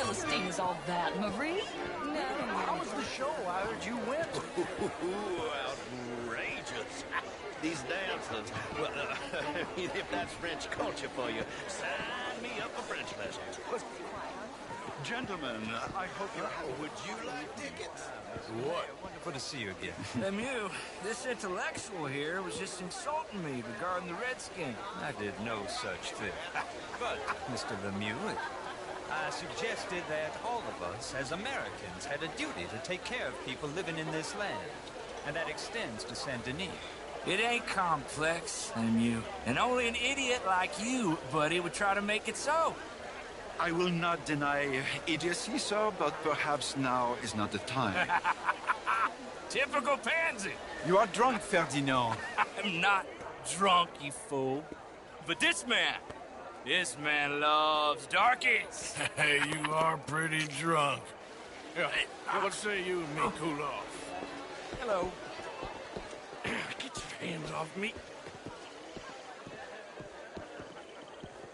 Philistines all that, Marie? No. How was the show? I heard you went. Outrageous. These dances. Well, if that's French culture for you, sign me up for French lessons. Gentlemen, I hope you're... Would you like tickets? What? Wonderful to see you again. Lemieux, this intellectual here was just insulting me regarding the Redskin. I did no such thing. But, Mr. Lemieux, I suggested that all of us, as Americans, had a duty to take care of people living in this land. And that extends to Saint-Denis. It ain't complex, Lemieux. And only an idiot like you, buddy, would try to make it so. I will not deny idiocy, sir, but perhaps now is not the time. Typical pansy. You are drunk, Ferdinand. I'm not drunk, you fool. But this man loves darkies. Hey, you are pretty drunk. Yeah, what say you and me cool off? Hello. Get your hands off me.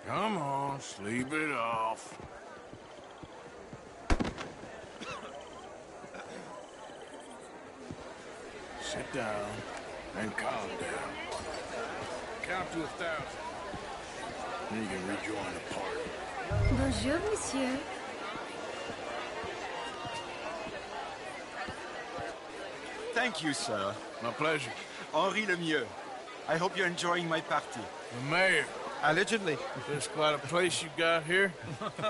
Come on, sleep it off. Sit down and calm down. Count to 1,000. Then you can rejoin the party. Bonjour, monsieur. Thank you, sir. My pleasure. Henri Lemieux. I hope you're enjoying my party. The mayor. Allegedly. Is this quite a place you got here?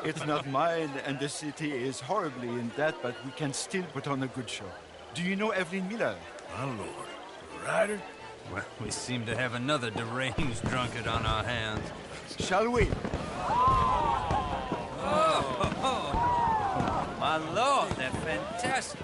It's not mine, and the city is horribly in debt, but we can still put on a good show. Do you know Evelyn Miller? My lord. A writer? Well, we seem to have another deranged drunkard on our hands. Shall we? Oh, my lord, they're fantastic.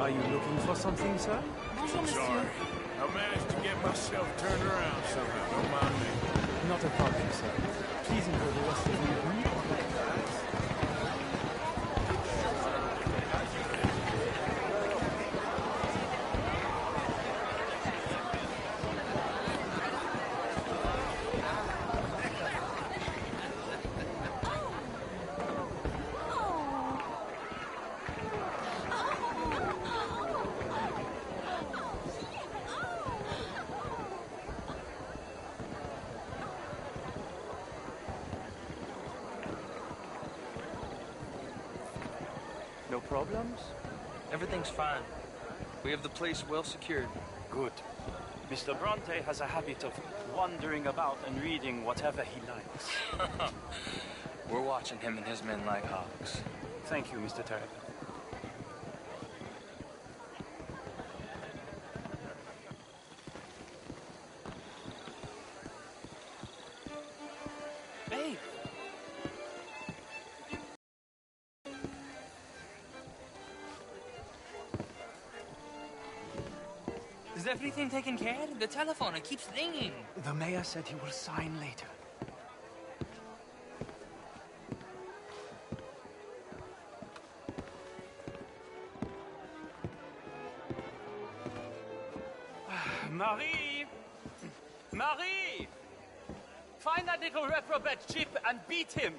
Are you looking for something, sir? Sorry. I managed to get myself turned around somehow. Don't mind me. Not a problem, sir. Please enjoy the rest of the evening. No problems? Everything's fine. We have the place well secured. Good. Mr. Bronte has a habit of wandering about and reading whatever he likes. We're watching him and his men like hawks. Thank you, Mr. Terrapin. Hey! Is everything taken care of? The telephone, it keeps ringing. The mayor said he will sign later. Marie! Marie! Find that little reprobate Chip and beat him.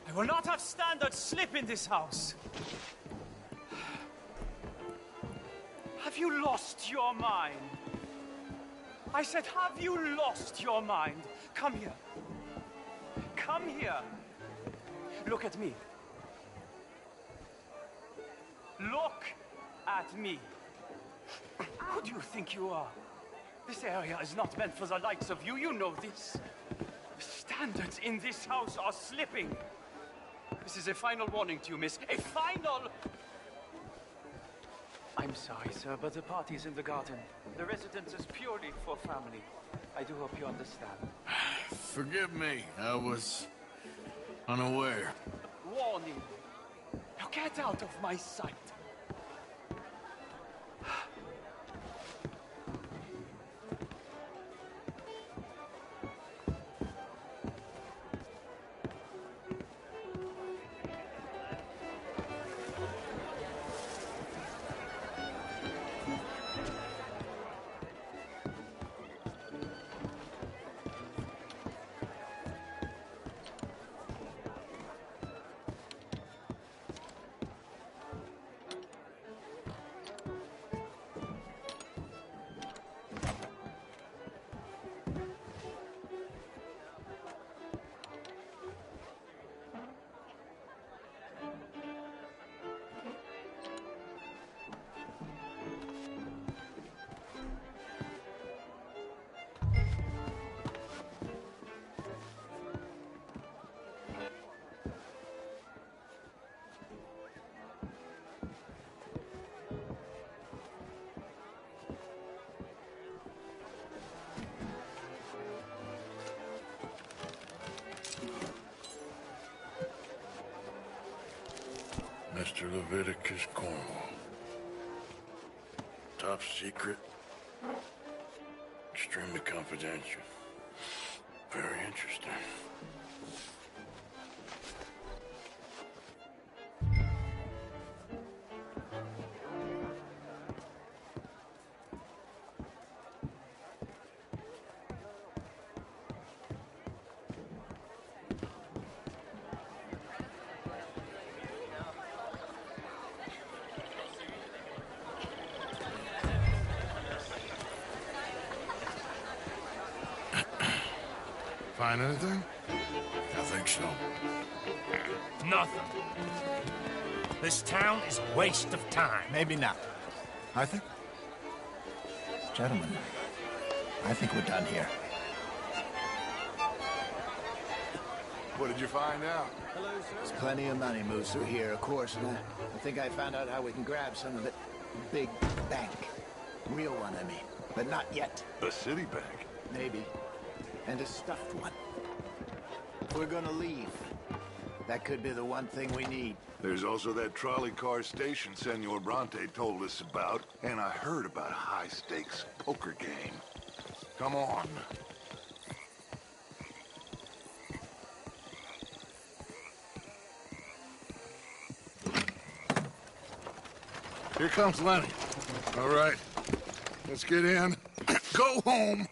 I will not have standards slip in this house. Have you lost your mind? I said, have you lost your mind? Come here. Come here. Look at me. Look at me. Who do you think you are? This area is not meant for the likes of you. You know this. The standards in this house are slipping. This is a final warning to you, miss. A final... I'm sorry, sir, but the party's in the garden. The residence is purely for family. I do hope you understand. Forgive me. I was unaware. Warning. Now get out of my sight. Mr. Leviticus Cornwall. Top secret. Extremely confidential. Very interesting. Find anything? I think so. Nothing. This town is a waste of time. Maybe not. I think... Gentlemen, I think we're done here. What did you find out? Hello, sir. There's plenty of money moves through here, of course, and I think I found out how we can grab some of it. Big bank. Real one, I mean. But not yet. A city bank? Maybe. And a stuffed one. We're gonna leave. That could be the one thing we need. There's also that trolley car station Senor Bronte told us about, and I heard about a high-stakes poker game. Come on. Here comes Lenny. All right, let's get in. Go home.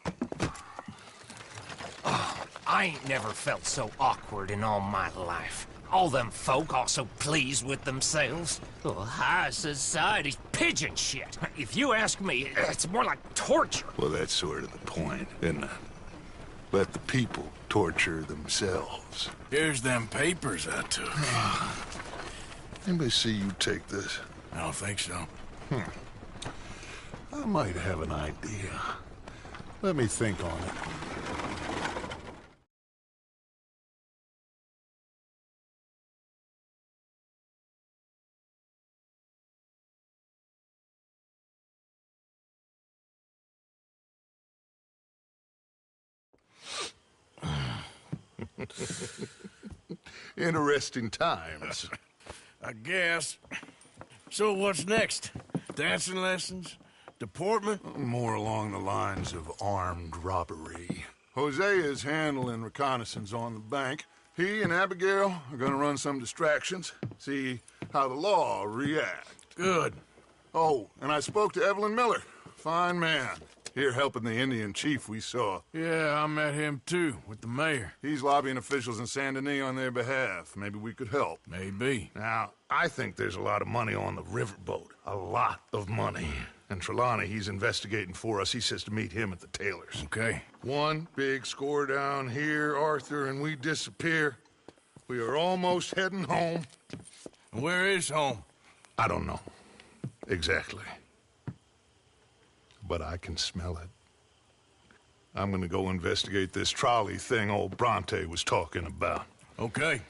I ain't never felt so awkward in all my life. All them folk all so pleased with themselves. Oh, high society's pigeon shit. If you ask me, it's more like torture. Well, that's sort of the point, isn't it? Let the people torture themselves. Here's them papers I took. Anybody see you take this? I don't think so. I might have an idea. Let me think on it. Interesting times. I guess. So what's next? Dancing lessons? Deportment? More along the lines of armed robbery. Hosea is handling reconnaissance on the bank. He and Abigail are gonna run some distractions, see how the law reacts. Good. Oh, and I spoke to Evelyn Miller. Fine man. Here helping the Indian chief we saw. Yeah, I met him too, with the mayor. He's lobbying officials in Saint Denis on their behalf. Maybe we could help. Maybe. Now, I think there's a lot of money on the riverboat. A lot of money. And Trelawney, he's investigating for us. He says to meet him at the Taylor's. Okay. One big score down here, Arthur, and we disappear. We are almost heading home. Where is home? I don't know. Exactly. But I can smell it. I'm gonna go investigate this trolley thing old Bronte was talking about. Okay.